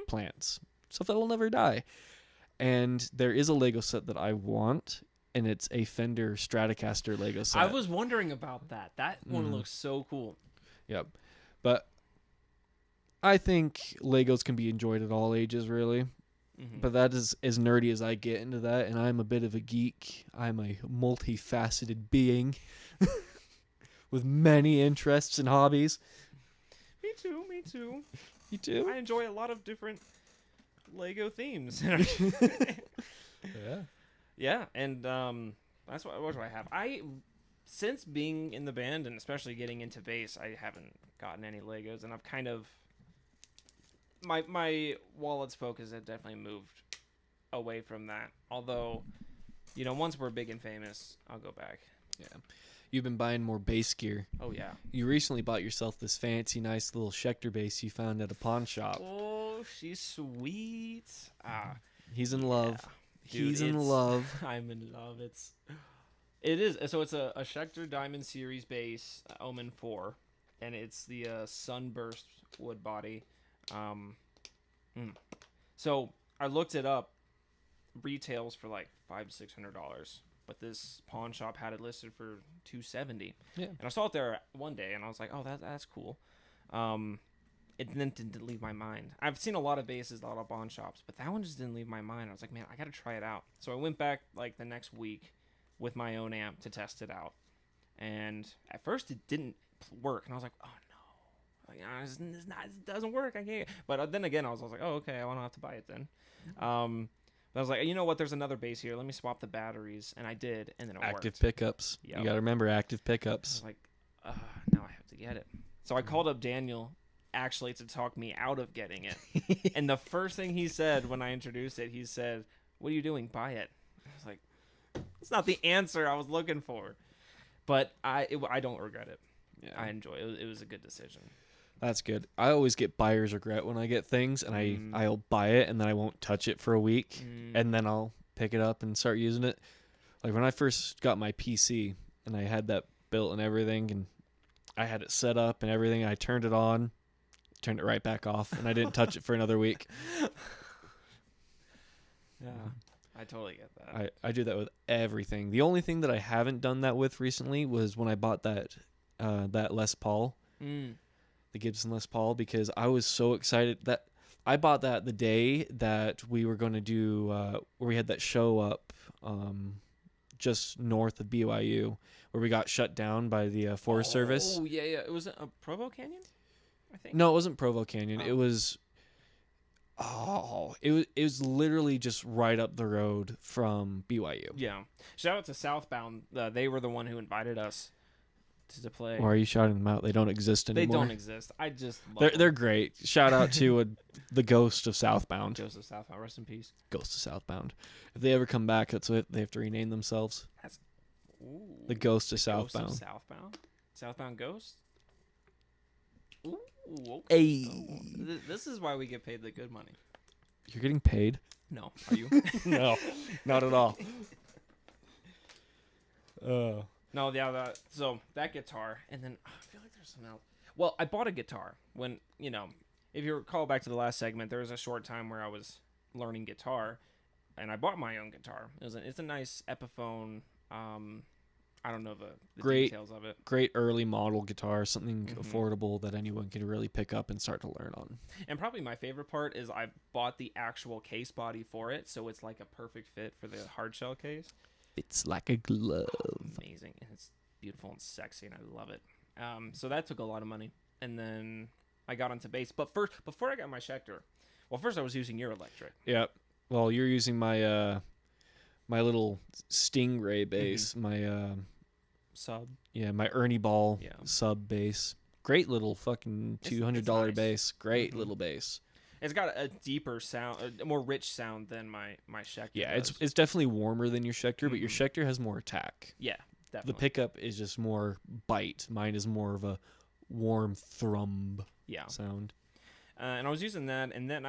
plants, stuff that will never die. And there is a Lego set that I want, and it's a Fender Stratocaster Lego set. I was wondering about that. That one looks so cool. Yep. But I think Legos can be enjoyed at all ages, really. But that is as nerdy as I get into that, and I'm a bit of a geek. I'm a multifaceted being with many interests and hobbies. Me too. You too? I enjoy a lot of different Lego themes. Yeah, and that's what do I have? Since being in the band and especially getting into bass, I haven't gotten any Legos, and I've kind of my wallet's focus has definitely moved away from that. Although, once we're big and famous, I'll go back. Yeah. You've been buying more bass gear. Oh, yeah. You recently bought yourself this fancy, nice little Schecter bass you found at a pawn shop. Oh, she's sweet. He's in love. Dude, He's in love. I'm in love. It is. So it's a Schecter Diamond Series bass, Omen 4, and it's the Sunburst wood body. So I looked it up. Retails for like $500-$600, but this pawn shop had it listed for $270. Yeah. And I saw it there one day, and I was like, "Oh, that's cool." It then didn't leave my mind. I've seen a lot of basses, a lot of pawn shops, but that one just didn't leave my mind. I was like, "Man, I got to try it out." So I went back like the next week with my own amp to test it out, and at first it didn't work, and I was like, "Oh no, like, it doesn't work. I can't." But then again, I was like, "Oh, okay, I won't have to buy it then." But I was like, you know what? There's another bass here. Let me swap the batteries, and I did, and then it worked. Active pickups. Yep. You got to remember active I pickups. was like, now I have to get it. So I called up Daniel, actually, to talk me out of getting it. And the first thing he said when I introduced it, he said, "What are you doing? Buy it." I was like, "That's not the answer I was looking for." But I don't regret it. Yeah. I enjoy it. It was a good decision. That's good. I always get buyer's regret when I get things, and I'll buy it, and then I won't touch it for a week, and then I'll pick it up and start using it. Like when I first got my PC, and I had that built and everything, and I had it set up and everything, I turned it on, turned it right back off, and I didn't touch it for another week. Yeah, I totally get that. I do that with everything. The only thing that I haven't done that with recently was when I bought that Les Paul. The Gibson Les Paul, because I was so excited that I bought that the day that we were going to do where we had that show up just north of BYU where we got shut down by the Forest Service. Oh, yeah. It was a Provo Canyon, I think. No, it wasn't Provo Canyon. Oh. It was it was literally just right up the road from BYU. Yeah. Shout out to Southbound. They were the one who invited us to play. Why are you shouting them out? They don't exist anymore. They don't exist. I just love They're great. Shout out to the ghost of Southbound. Joseph Southbound, rest in peace. Ghost of Southbound. If they ever come back, that's what they have to rename themselves. The Ghost of Southbound. Ghost of Southbound? Southbound Ghost? Ooh, okay. Hey. This is why we get paid the good money. You're getting paid? No. Are you? No, not at all. No, yeah, so that guitar, and then I feel like there's something else. Well, I bought a guitar when, if you recall back to the last segment, there was a short time where I was learning guitar, and I bought my own guitar. It's a nice Epiphone. I don't know the details of it. Great early model guitar, something affordable that anyone can really pick up and start to learn on. And probably my favorite part is I bought the actual case body for it, so it's like a perfect fit for the hard shell case. It's like a glove. Amazing. And it's beautiful and sexy, and I love it. So that took a lot of money. And then I got onto bass. But first, before I got my Schecter, first I was using your electric. Yep. Well, you're using my my little Stingray bass, my sub. Yeah, my Ernie Ball sub bass. Great little fucking $200 nice. Bass. Great little bass. It's got a deeper sound, a more rich sound than my Schecter. Yeah, does. it's definitely warmer than your Schecter, but your Schecter has more attack. Yeah, definitely. The pickup is just more bite. Mine is more of a warm thrum sound. And I was using that, and then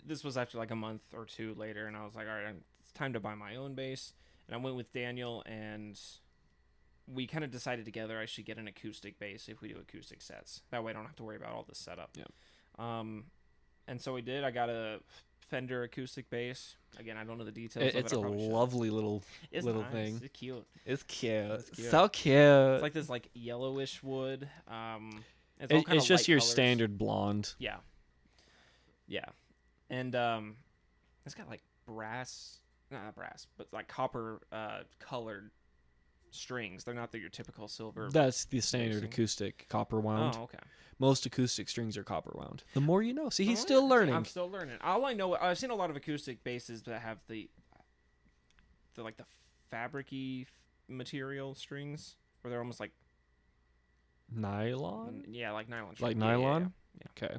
this was after like a month or two later, and I was like, all right, it's time to buy my own bass. And I went with Daniel, and we kind of decided together I should get an acoustic bass if we do acoustic sets. That way I don't have to worry about all this setup. Yeah. And so we did. I got a Fender acoustic bass. Again, I don't know the details of it. It's a lovely little nice. thing. It's cute. It's cute. It's cute. So cute. It's like this yellowish wood. It's just your colors. standard blonde. Yeah. Yeah. And it's got like not brass, but like copper colored strings. They're not your typical silver. That's the standard basing. Acoustic copper wound. Oh, okay. Most acoustic strings are copper wound. The more you know. See, he's still learning. I'm still learning. All I know, I've seen a lot of acoustic basses that have the fabric-y material strings, where they're almost like nylon. Yeah, like nylon. Like nylon. Yeah. Okay.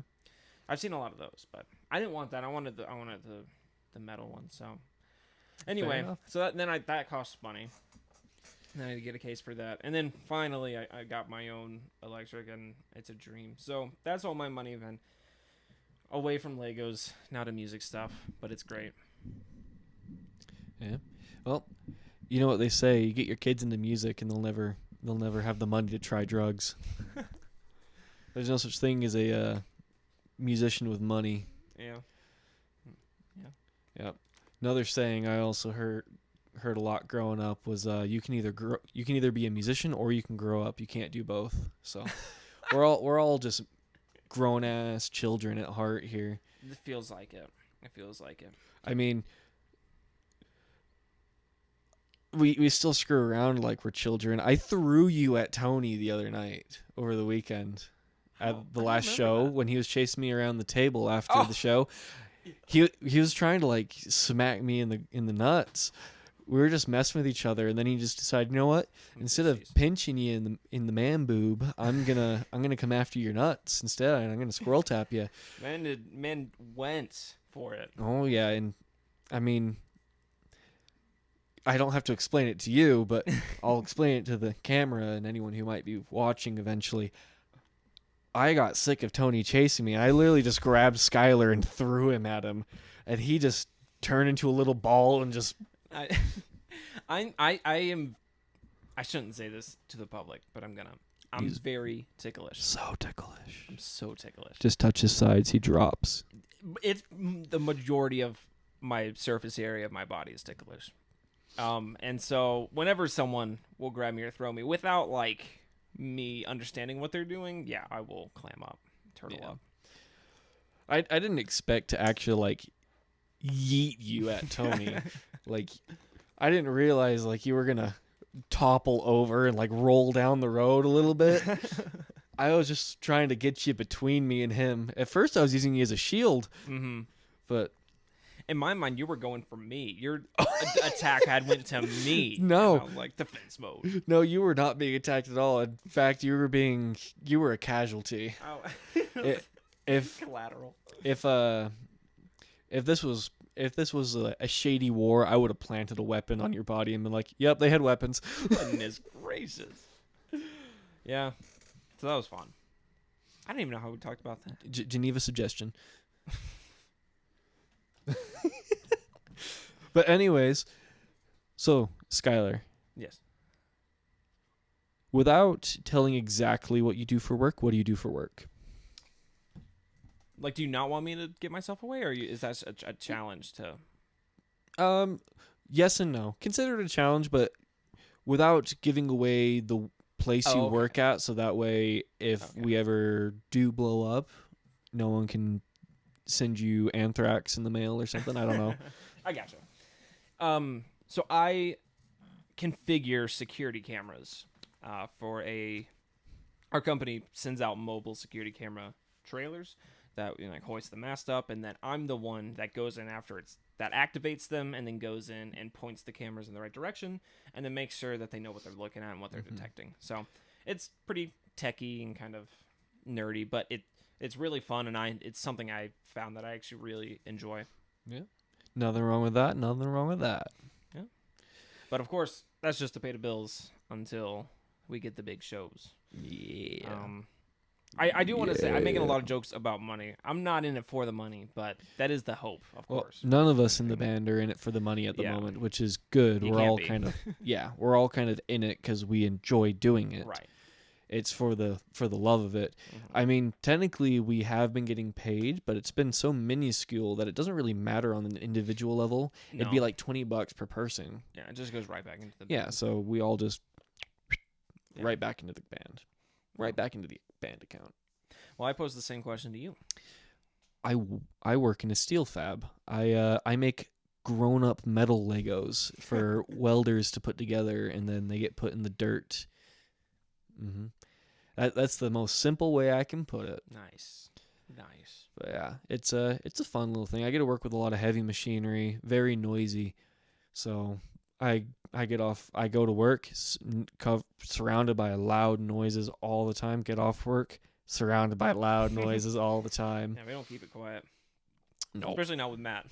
I've seen a lot of those, but I didn't want that. I wanted the metal one. So anyway, that costs money. And I had to get a case for that. And then finally, I got my own electric, and it's a dream. So that's all my money then. away from Legos, now to music stuff, but it's great. Yeah. Well, you know what they say: you get your kids into music, and they'll never have the money to try drugs. There's no such thing as a musician with money. Yeah. Yep. Another saying I also heard a lot growing up was you can either be a musician or you can grow up. You can't do both. So we're all just grown ass children at heart here. It feels like it. It feels like it. I mean, we still screw around like we're children. I threw you at Tony the other night over the weekend at the last show when he was chasing me around the table after the show. He was trying to like smack me in the nuts. We were just messing with each other, and then he just decided, you know what? Instead of pinching you in the man boob, I'm gonna come after your nuts instead, and I'm gonna squirrel tap you. Man went for it. Oh yeah, and I mean, I don't have to explain it to you, but I'll explain it to the camera and anyone who might be watching eventually. I got sick of Tony chasing me. I literally just grabbed Skyler and threw him at him, and he just turned into a little ball and just. I am. I shouldn't say this to the public, but I'm gonna. I'm very ticklish. So ticklish. I'm so ticklish. Just touch his sides, he drops. It's the majority of my surface area of my body is ticklish. And so whenever someone will grab me or throw me without like me understanding what they're doing, yeah, I will clam up, turtle up. I didn't expect to actually like yeet you at Tony. Like I didn't realize like you were gonna topple over and like roll down the road a little bit. I was just trying to get you between me and him. At first I was using you as a shield, but in my mind, you were going for me. Your attack had went to me. No. I was like, defense mode. No, you were not being attacked at all. In fact, you were a casualty. Oh. If collateral. If this was a shady war, I would have planted a weapon on your body and been like, "Yep, they had weapons." Goodness gracious. Yeah. So that was fun. I don't even know how we talked about that. Geneva suggestion. But anyways, so Skyler. Yes. Without telling exactly what you do for work, what do you do for work? Like, do you not want me to give myself away, or is that a challenge to? Yes and no. Consider it a challenge, but without giving away the place you work at, so that way, if we ever do blow up, no one can send you anthrax in the mail or something. I don't know. I gotcha. So I configure security cameras for our company sends out mobile security camera trailers that like hoist the mast up, and then I'm the one that goes in after that activates them, and then goes in and points the cameras in the right direction, and then makes sure that they know what they're looking at and what they're detecting. So it's pretty techy and kind of nerdy, but it's really fun, and it's something I found that I actually really enjoy. Yeah. Nothing wrong with that. Nothing wrong with that. Yeah. But of course, that's just to pay the bills until we get the big shows. Yeah. I do want to say I'm making a lot of jokes about money. I'm not in it for the money, but that is the hope, of course. None of us in the band are in it for the money at the moment, which is good. We're all kind of in it because we enjoy doing it. Right. It's for the love of it. I mean, technically we have been getting paid, but it's been so minuscule that it doesn't really matter on an individual level. No. It'd be like $20 per person. Yeah, it just goes right back into the band. Yeah, so we all just right back into the band. Right back into the band account. Well, I pose the same question to you. I work in a steel fab. I make grown-up metal Legos for welders to put together, and then they get put in the dirt. That's the most simple way I can put it. Nice. But yeah, it's a fun little thing. I get to work with a lot of heavy machinery, very noisy. So I go to work surrounded by loud noises all the time. Get off work surrounded by loud noises all the time. Yeah, we don't keep it quiet. No, especially not with Matt.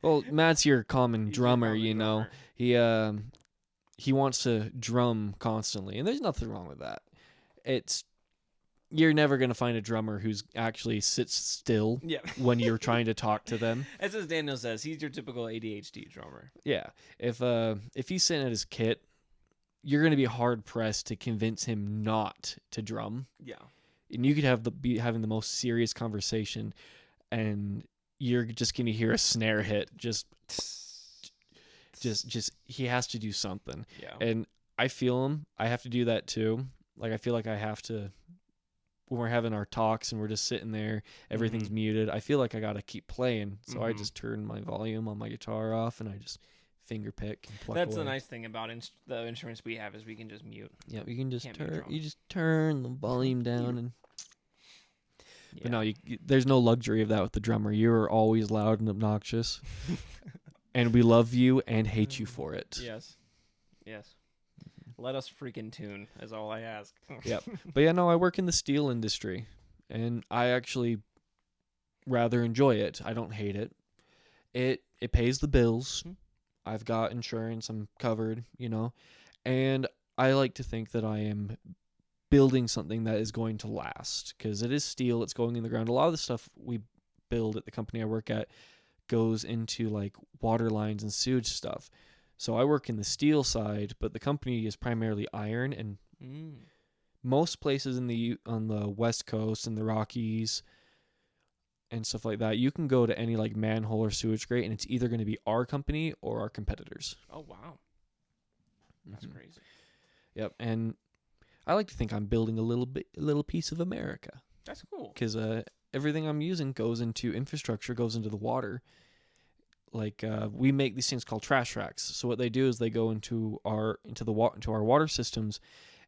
Well, Matt's your common drummer, you know. Drummer. He wants to drum constantly, and there's nothing wrong with that. It's you're never going to find a drummer who's actually sits still Yeah. when you're trying to talk to them. As Daniel says, he's your typical ADHD drummer. Yeah. If he's sitting at his kit, you're going to be hard pressed to convince him not to drum. Yeah. And you could be having the most serious conversation, and you're just going to hear a snare hit. Just he has to do something. Yeah. And I feel him. I have to do that too. Like, I feel like I have to, when we're having our talks and we're just sitting there, everything's muted, I feel like I got to keep playing. So I just turn my volume on my guitar off and I just finger pick and pluck That's away. the nice thing about the instruments we have is we can just mute. Yeah, you can just Can't be drum. you just turn the volume down and Yeah. but no, there's no luxury of that with the drummer. You're always loud and obnoxious. And we love you and hate you for it. Yes. Let us freaking tune is all I ask. Yep. But yeah, no, I work in the steel industry and I actually rather enjoy it. I don't hate it. It pays the bills. I've got insurance. I'm covered, and I like to think that I am building something that is going to last because it is steel. It's going in the ground. A lot of the stuff we build at the company I work at goes into like water lines and sewage stuff. So I work in the steel side, but the company is primarily iron, and most places on the West Coast and the Rockies and stuff like that, you can go to any like manhole or sewage grate, and it's either going to be our company or our competitors. Oh wow, that's crazy. Yep, and I like to think I'm building a little piece of America. That's cool. Because everything I'm using goes into infrastructure, goes into the water. Like we make these things called trash racks. So what they do is they go into our water systems,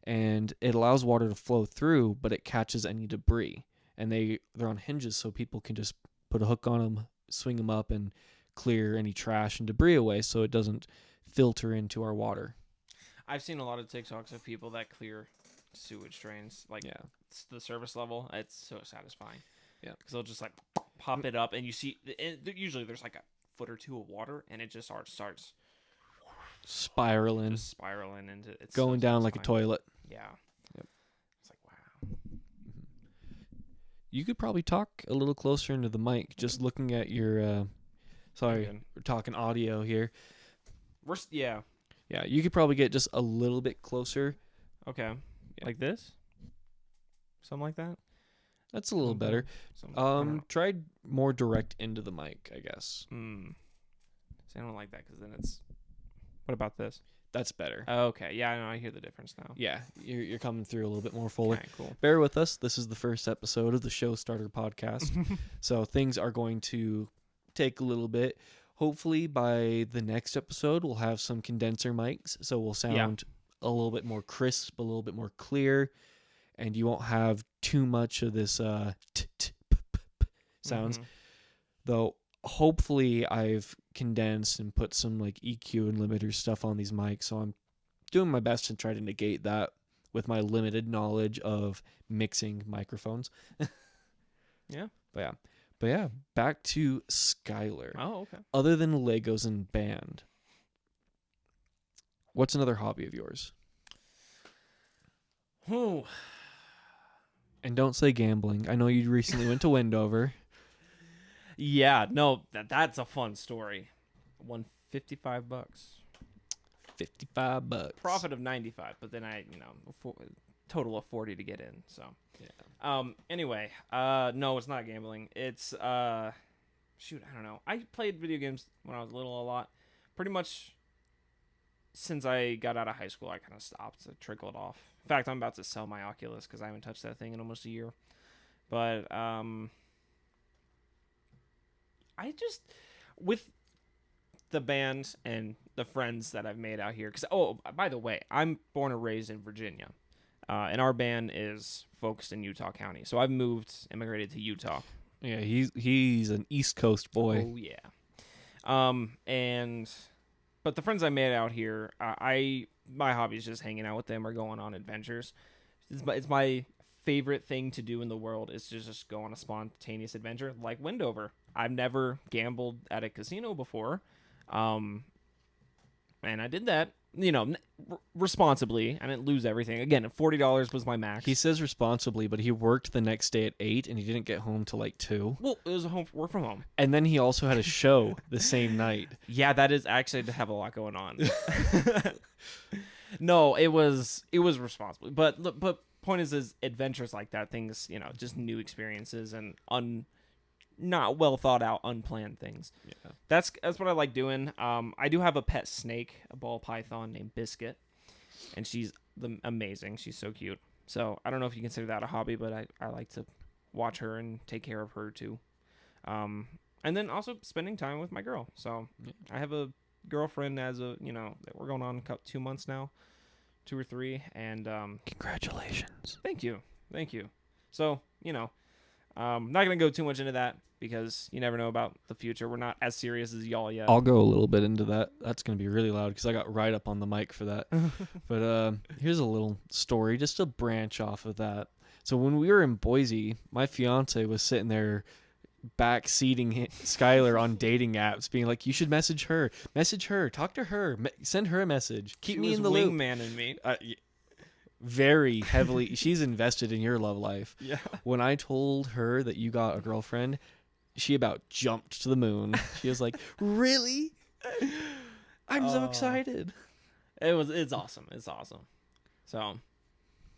and it allows water to flow through, but it catches any debris. And they're on hinges, so people can just put a hook on them, swing them up, and clear any trash and debris away, so it doesn't filter into our water. I've seen a lot of TikToks of people that clear sewage drains, like the service level. It's so satisfying. Yeah, because they'll just like pop it up, and you see, usually there's like a foot or two of water, and it just starts spiraling into it's going down like a toilet. Yeah. Yep. It's like, wow. You could probably talk a little closer into the mic, just looking at your. Sorry, we're talking audio here. Yeah, you could probably get just a little bit closer. Okay, like this, something like that. That's a little better. Try more direct into the mic, I guess. See, I don't like that because then it's. What about this? That's better. Okay, yeah, I know. I hear the difference now. Yeah, you're coming through a little bit more fully. Okay, cool. Bear with us. This is the first episode of the Showstarter podcast, so things are going to take a little bit. Hopefully, by the next episode, we'll have some condenser mics, so we'll sound a little bit more crisp, a little bit more clear, and you won't have too much of this sounds. Though, hopefully, I've condensed and put some like EQ and limiter stuff on these mics, so I'm doing my best to try to negate that with my limited knowledge of mixing microphones. Yeah. But yeah, back to Skyler. Oh, okay. Other than Legos and band, what's another hobby of yours? Oh. And don't say gambling. I know you recently went to Wendover. Yeah, no, that's a fun story. Won $55. $55. Profit of 95, but then I, total of 40 to get in. So, yeah. Anyway, no, it's not gambling. It's I don't know. I played video games when I was little a lot. Pretty much since I got out of high school, I kind of stopped. It trickled off. In fact, I'm about to sell my Oculus because I haven't touched that thing in almost a year. But I just, with the band and the friends that I've made out here, because, by the way, I'm born and raised in Virginia, and our band is focused in Utah County. So I've immigrated to Utah. Yeah, he's an East Coast boy. Oh, yeah. But the friends I made out here, my hobby is just hanging out with them or going on adventures. It's my favorite thing to do in the world is to just go on a spontaneous adventure like Wendover. I've never gambled at a casino before, And I did that, responsibly. I didn't lose everything. Again, $40 was my max. He says responsibly, but he worked the next day at 8, and he didn't get home till like 2. Well, it was work from home. And then he also had a show the same night. Yeah, that is actually to have a lot going on. No, it was responsible. But point is adventures like that, things, just new experiences and not well thought out, unplanned things. Yeah. That's what I like doing. I do have a pet snake, a ball python named Biscuit, and she's amazing. She's so cute. So I don't know if you consider that a hobby, but I like to watch her and take care of her too. And then also spending time with my girl. So I have a girlfriend we're going on 2 months now, 2 or 3, and Congratulations. Thank you. So not gonna go too much into that because you never know about the future. We're not as serious as y'all yet. I'll go a little bit into that. That's gonna be really loud because I got right up on the mic for that. But here's a little story just to branch off of that. So when we were in Boise, my fiance was sitting there backseating Skyler on dating apps, being like, "You should message her, talk to her, send her a message, keep me in the loop." Wingman in me. Very heavily, she's invested in your love life. Yeah. When I told her that you got a girlfriend, she about jumped to the moon. She was like, "Really? I'm so excited." It's awesome. It's awesome. So,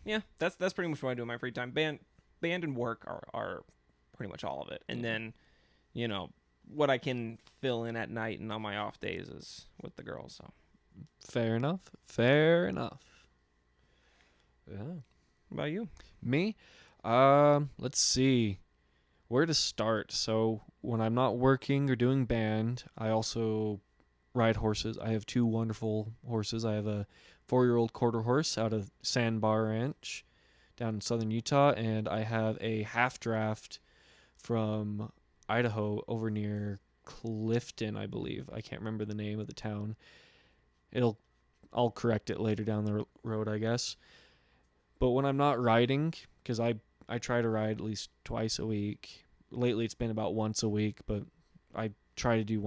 yeah, that's pretty much what I do in my free time. Band and work are pretty much all of it. And then, what I can fill in at night and on my off days is with the girls. So, Fair enough. Yeah. what about you? Me? Let's see. Where to start? So when I'm not working or doing band, I also ride horses. I have 2 wonderful horses. I have a 4-year-old quarter horse out of Sandbar Ranch down in southern Utah, and I have a half draft from Idaho over near Clifton, I believe. I can't remember the name of the town. I'll correct it later down the road, I guess. But when I'm not riding, because I try to ride at least twice a week. Lately it's been about once a week, but I try to do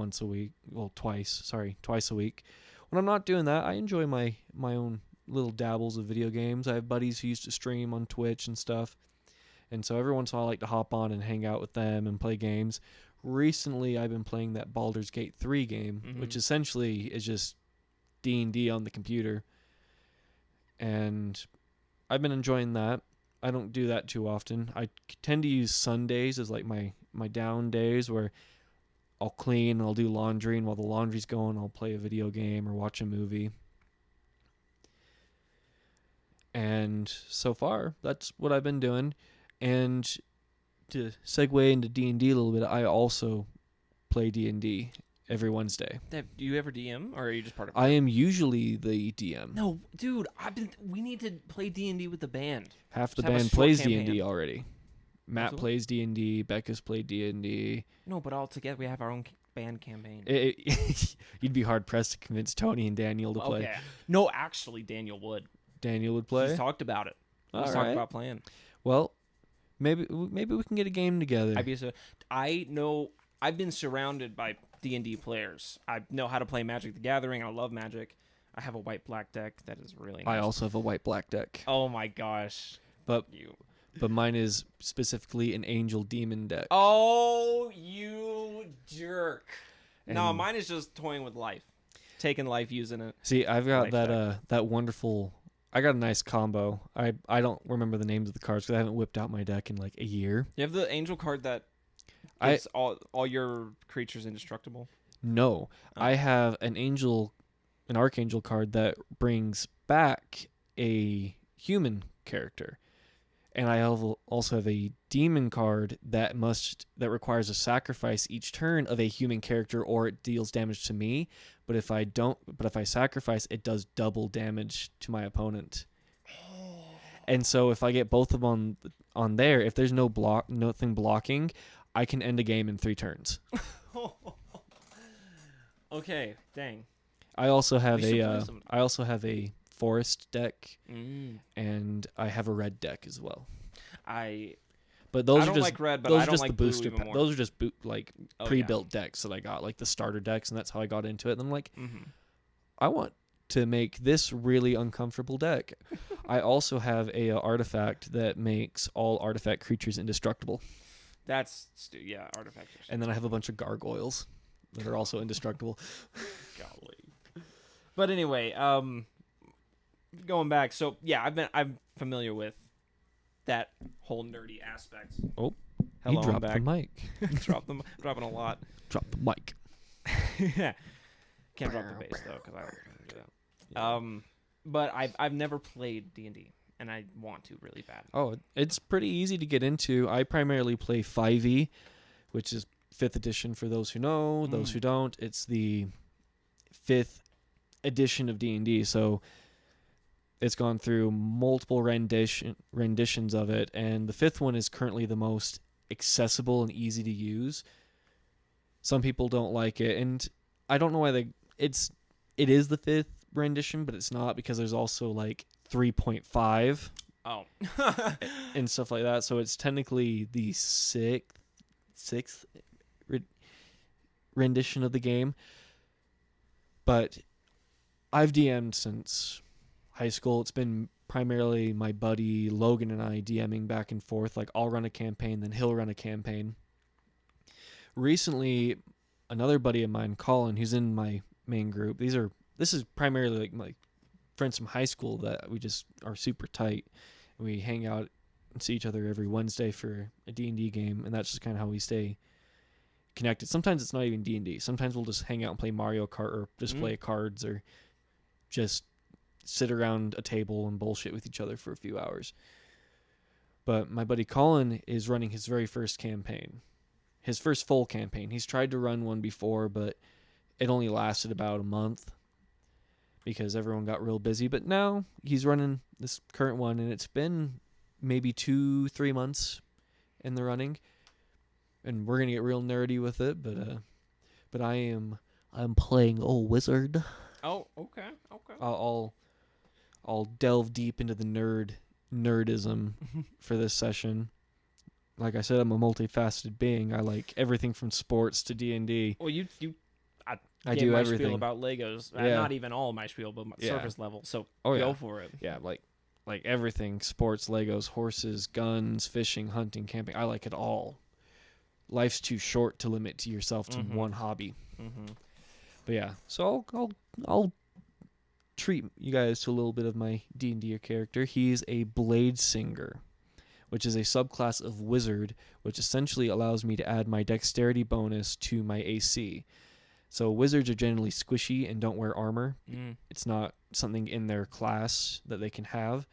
twice a week. When I'm not doing that, I enjoy my own little dabbles of video games. I have buddies who used to stream on Twitch and stuff. And so every once in a while I like to hop on and hang out with them and play games. Recently I've been playing that Baldur's Gate 3 game, which essentially is just D&D on the computer. And I've been enjoying that. I don't do that too often. I tend to use Sundays as like my down days where I'll clean, I'll do laundry, and while the laundry's going, I'll play a video game or watch a movie. And so far, that's what I've been doing. And to segue into D&D a little bit, I also play D&D every Wednesday. Do you ever DM, or are you just part of it? I am usually the DM. No, dude, we need to play D&D with the band. Half the Just have a band short plays campaign. D&D already. Matt Absolutely. plays D&D. Becca's played D&D. No, but all together we have our own band campaign. You'd be hard pressed to convince Tony and Daniel to play. Okay. No, actually, Daniel would. Daniel would play. He's talked about it. He's All talked right. about playing. Well, maybe we can get a game together. I know I've been surrounded by D&D players. I know how to play Magic the Gathering. I love Magic. I have a white-black deck that is really nice. I also have a white-black deck. Oh my gosh. But mine is specifically an angel demon deck. Oh, you jerk. No, And- mine is just toying with life. Taking life, using it. See, I've got Life that wonderful. I got a nice combo. I don't remember the names of the cards because I haven't whipped out my deck in like a year. You have the angel card that gives all your creatures indestructible? No, I have an archangel card that brings back a human character, and I also have a demon card that requires a sacrifice each turn of a human character, or it deals damage to me. But if I sacrifice, it does double damage to my opponent. And so if I get both of them on there, if there's nothing blocking, I can end a game in 3 turns. Okay, dang. I also have We should play some. I also have a forest deck, Mm. and I have a red deck as well. But I those are don't just like red, but those I are don't just like the blue booster. even more. Those are just Oh, pre-built decks that I got, like the starter decks, and that's how I got into it. And I'm like, Mm-hmm. I want to make this really uncomfortable deck. I also have a artifact that makes all artifact creatures indestructible. Yeah, artifacts. And then I have a bunch of gargoyles that are also indestructible. Golly. But anyway, going back, so yeah, I'm familiar with that whole nerdy aspect. Oh, hello, he dropped I'm back. the mic. Dropping a lot. Drop the mic. Can't drop the bass though, because I don't do that. Yeah. But I've never played D&D, and I want to really bad. Oh, it's pretty easy to get into. I primarily play 5e, which is 5th edition for those who know. Those who don't, it's the 5th edition of D&D. So it's gone through multiple renditions of it, and the 5th one is currently the most accessible and easy to use. Some people don't like it, and I don't know why it is the 5th rendition, but it's not, because there's also like 3.5 and stuff like that. So it's technically the sixth rendition of the game. But I've DM'd since high school. It's been primarily my buddy Logan and I DMing back and forth. Like, I'll run a campaign, then he'll run a campaign. Recently, another buddy of mine, Colton, who's in my main group, this is primarily like my friends from high school that we just are super tight. We hang out and see each other every Wednesday for a D&D game, and that's just kind of how we stay connected. Sometimes it's not even D&D. Sometimes we'll just hang out and play Mario Kart, or just play cards, or just sit around a table and bullshit with each other for a few hours. But my buddy Colin is running his very first campaign. His first full campaign. He's tried to run one before, but it only lasted about a month because everyone got real busy. But now he's running this current one, and it's been maybe 2-3 months in the running. And we're gonna get real nerdy with it, but I'm playing wizard. Oh, okay. I'll delve deep into the nerdism for this session. Like I said, I'm a multifaceted being. I like everything from sports to D&D. Well, I do my everything. spiel about Legos. Yeah. Not even all my spiel, but surface level. So go for it. Yeah, like everything: sports, Legos, horses, guns, fishing, hunting, camping. I like it all. Life's too short to limit yourself to one hobby. But yeah, so I'll treat you guys to a little bit of my D&D character. He's a blade singer, which is a subclass of wizard, which essentially allows me to add my dexterity bonus to my AC. So wizards are generally squishy and don't wear armor. It's not something in their class that they can have.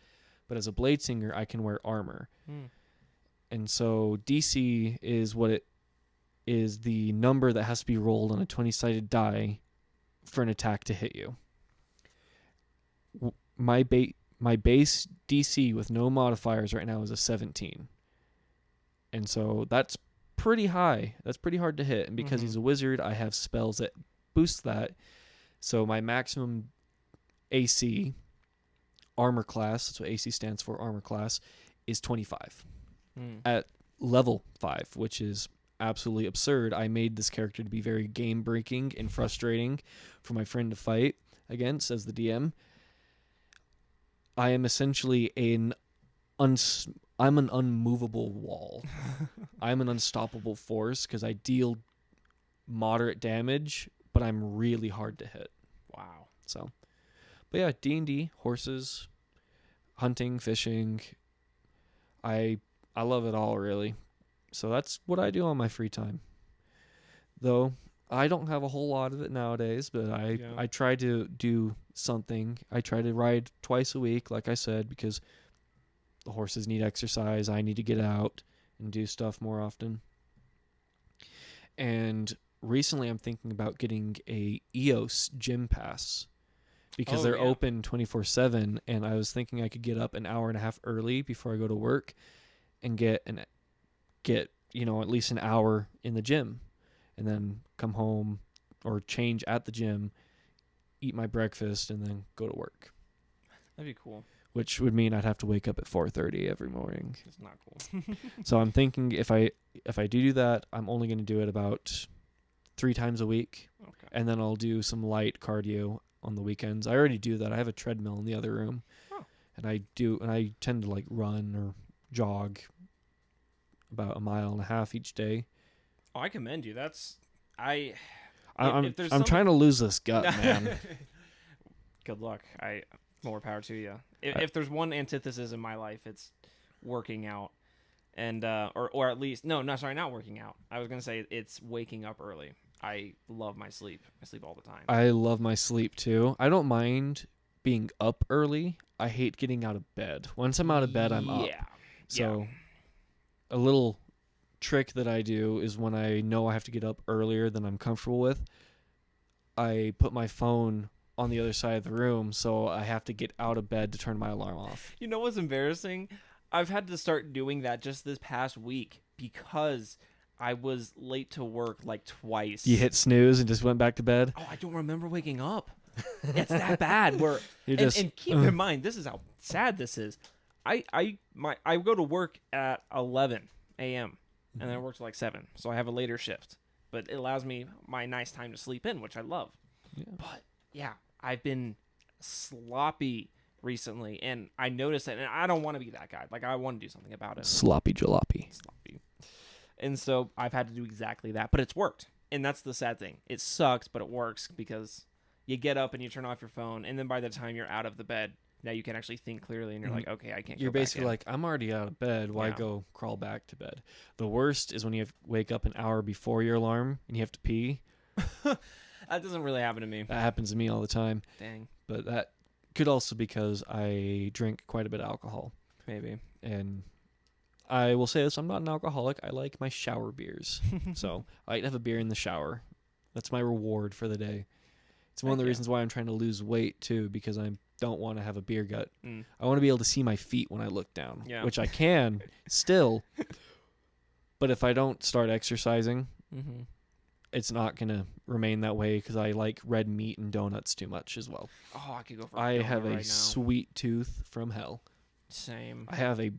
But as a blade singer, I can wear armor. And so DC is what it is, the number that has to be rolled on a 20-sided die for an attack to hit you. My base DC with no modifiers right now is a 17. And so that's pretty high. That's pretty hard to hit. And because he's a wizard, I have spells that boost that. So my maximum AC, armor class, that's what AC stands for, armor class, is 25. At level 5, which is absolutely absurd. I made this character to be very game-breaking and frustrating for my friend to fight against as the DM. I am essentially I'm an unmovable wall. I'm an unstoppable force because I deal moderate damage, but I'm really hard to hit. Wow. So, but yeah, D&D, horses, hunting, fishing. I love it all, really. So that's what I do on my free time. Though I don't have a whole lot of it nowadays, but I try to do something. I try to ride twice a week, like I said, because the horses need exercise. I need to get out and do stuff more often. And recently I'm thinking about getting a EOS gym pass because they're open 24/7, and I was thinking I could get up an hour and a half early before I go to work and get at least an hour in the gym, and then come home or change at the gym, eat my breakfast, and then go to work. That'd be cool. Which would mean I'd have to wake up at 4:30 every morning. It's not cool. So I'm thinking if I do that, I'm only going to do it about 3 times a week, and then I'll do some light cardio on the weekends. I already do that. I have a treadmill in the other room. Oh. And I tend to like run or jog about 1.5 miles each day. Oh, I commend you. That's I'm if there's trying to lose this gut, man. Good luck. More power to you. If there's one antithesis in my life, it's working out, and or at least not working out. I was gonna say it's waking up early. I love my sleep. I sleep all the time. I love my sleep too. I don't mind being up early. I hate getting out of bed. Once I'm out of bed, I'm up. Yeah. So a little trick that I do is when I know I have to get up earlier than I'm comfortable with, I put my phone on the other side of the room, so I have to get out of bed to turn my alarm off. You know what's embarrassing? I've had to start doing that just this past week because I was late to work like twice. You hit snooze and just went back to bed? Oh, I don't remember waking up. It's that bad. And keep in mind, this is how sad this is. I go to work at 11 a.m. and then I work till like 7, so I have a later shift. But it allows me my nice time to sleep in, which I love. Yeah. But yeah, I've been sloppy recently, and I noticed it, and I don't want to be that guy. Like, I want to do something about it. Sloppy jalopy. Sloppy. And so I've had to do exactly that, but it's worked. And that's the sad thing. It sucks, but it works because you get up and you turn off your phone, and then by the time you're out of the bed, now you can actually think clearly, and you're like, okay, I can't go You're back basically in. like, I'm already out of bed. Why Yeah. go crawl back to bed? The worst is when you wake up an hour before your alarm and you have to pee. That doesn't really happen to me. That happens to me all the time. Dang. But that could also because I drink quite a bit of alcohol. Maybe. And I will say this, I'm not an alcoholic. I like my shower beers. So I like to have a beer in the shower. That's my reward for the day. It's one of the reasons why I'm trying to lose weight too, because I don't want to have a beer gut. I want to be able to see my feet when I look down, which I can still. But if I don't start exercising, it's not going to remain that way because I like red meat and donuts too much as well. Oh, I could go for a I donut have a right now. sweet tooth from hell. Same. I have a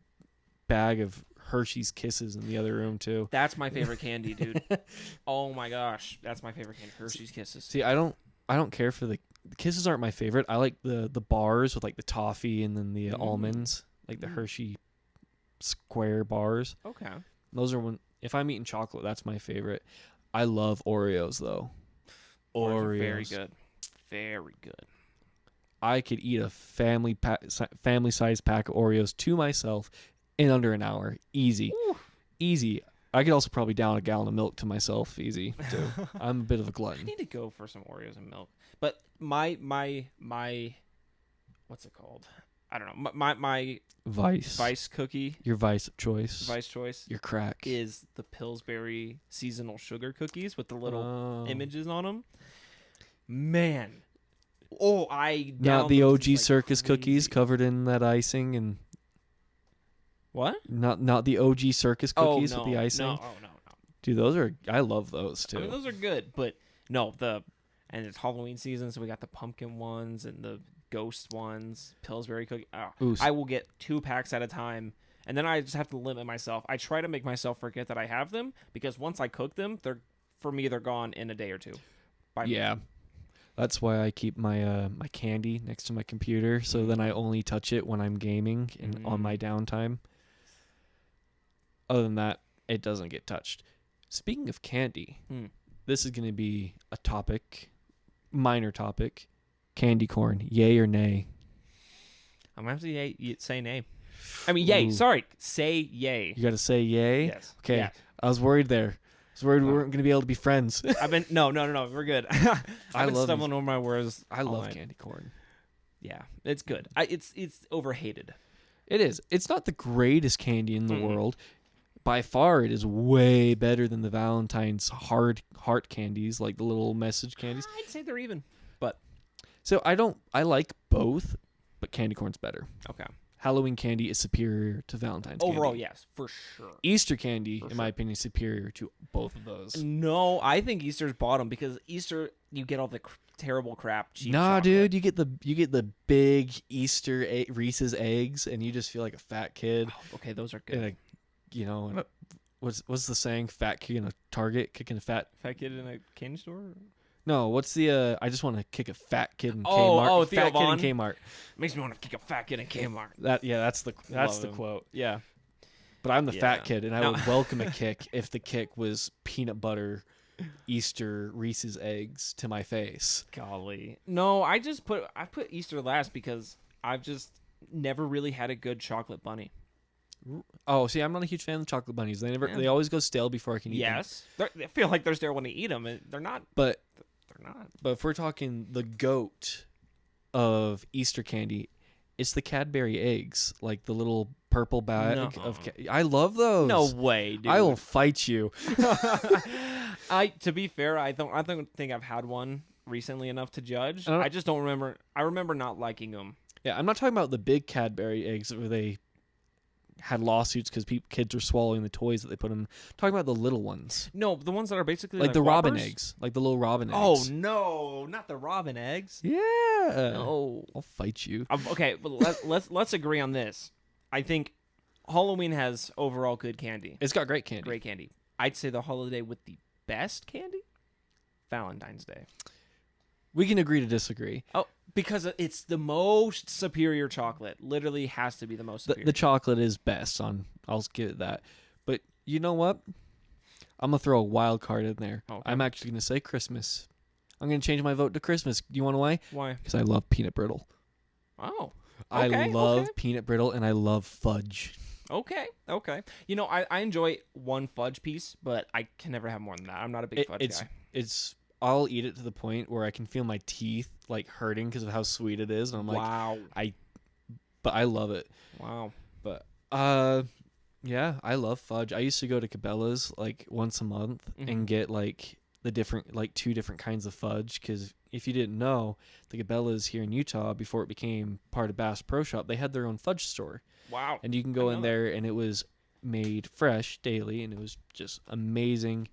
bag of Hershey's Kisses in the other room too. That's my favorite candy, dude. Oh my gosh, that's my favorite candy. Hershey's Kisses. See, I don't care for the Kisses aren't my favorite. I like the bars with like the toffee and then the almonds, like the Hershey square bars. Okay. Those are when if I'm eating chocolate, that's my favorite. I love Oreos though. Oreos, very good. Very good. I could eat a family size pack of Oreos to myself in under an hour, easy. Ooh. Easy. I could also probably down a gallon of milk to myself, easy too. I'm a bit of a I glutton. need to go for some Oreos and milk. But my what's it called? I don't know. My Vice cookie. Your vice of choice. Vice choice. Your crack. Is the Pillsbury seasonal sugar cookies with the little images on them. Man. Oh, I not the OG like circus crazy. cookies covered in that icing and what? Not the OG circus cookies with the icing. No. Dude, I love those too. I mean, those are good, but no, and it's Halloween season, so we got the pumpkin ones and the ghost ones, Pillsbury cookie. Oh, I will get 2 packs at a time, and then I just have to limit myself. I try to make myself forget that I have them because once I cook them, they're gone in a day or two. Yeah. That's why I keep my my candy next to my computer, so then I only touch it when I'm gaming and on my downtime. Other than that, it doesn't get touched. Speaking of candy, this is going to be a minor topic. Candy corn, yay or nay? I'm going to have to say nay. I mean, yay. Sorry. Say yay. You got to say yay? Yes. Okay. Yeah. I was worried there. We weren't going to be able to be friends. No. We're good. I've been stumbling over my words. I love candy corn. Yeah, it's good. It's overhated. It is. It's not the greatest candy in the world. By far, it is way better than the Valentine's heart candies, like the little message candies. I'd say they're even, but so I like both, but candy corn's better. Okay. Halloween candy is superior to Valentine's candy. Overall, yes, for sure. Easter candy, in my opinion, is superior to both of those. No, I think Easter's bottom because Easter you get all the terrible crap. Cheap nah, chocolate. dude, you get the big Easter Reese's eggs, and you just feel like a fat kid. Oh, okay, those are good. What's the saying? Fat kid in a Target kicking a fat kid in a candy store. No, what's the I just want to kick a fat kid in Oh, Kmart. oh, Theo fat Von? kid in Kmart. Makes me want to kick a fat kid in Kmart. That's the Love him. quote. Yeah. But I'm the Yeah. fat kid, and I No. would welcome a kick if the kick was peanut butter Easter Reese's eggs to my face. Golly. No, I put Easter last because I've just never really had a good chocolate bunny. Oh, see, I'm not a huge fan of chocolate bunnies. Yeah. They always go stale before I can eat them. Yes. I feel like they're stale when I eat them. And they're not. But They're not. if we're talking the goat of Easter candy, it's the Cadbury eggs, like the little purple bag No. of. I love those. No way, dude. I will fight you. To be fair, I don't think I've had one recently enough to judge. I don't- I just don't remember. I remember not liking them. Yeah, I'm not talking about the big Cadbury eggs where they had lawsuits because kids were swallowing the toys that they put in. I'm talking about the little ones, No, the ones that are basically like the robin Whoppers? eggs, like the little robin Oh eggs. no, not the robin eggs. Yeah. No. I'll fight you. Okay, well, let's agree on this. I think Halloween has overall good candy. It's got great candy. Great candy. I'd say the holiday with the best candy, Valentine's Day. We can agree to disagree. Oh, because it's the most superior chocolate. Literally has to be the most superior. The chocolate is best on. I'll give it that. But you know what? I'm gonna throw a wild card in there. Okay. I'm actually gonna say Christmas. I'm gonna change my vote to Christmas. Do you want to why? Why? Because I love peanut brittle. Oh. I Okay, love okay. peanut brittle and I love fudge. Okay. You know, I enjoy one fudge piece, but I can never have more than that. I'm not a big fudge guy. I'll eat it to the point where I can feel my teeth like hurting because of how sweet it is, and I'm like, Wow. but I love it. Wow. But yeah, I love fudge. I used to go to Cabela's like once a month Mhm. and get like the different like 2 different kinds of fudge, because if you didn't know, the Cabela's here in Utah, before it became part of Bass Pro Shop, they had their own fudge store, Wow. and you can go I in know that. there and it was made fresh daily, and it was just amazing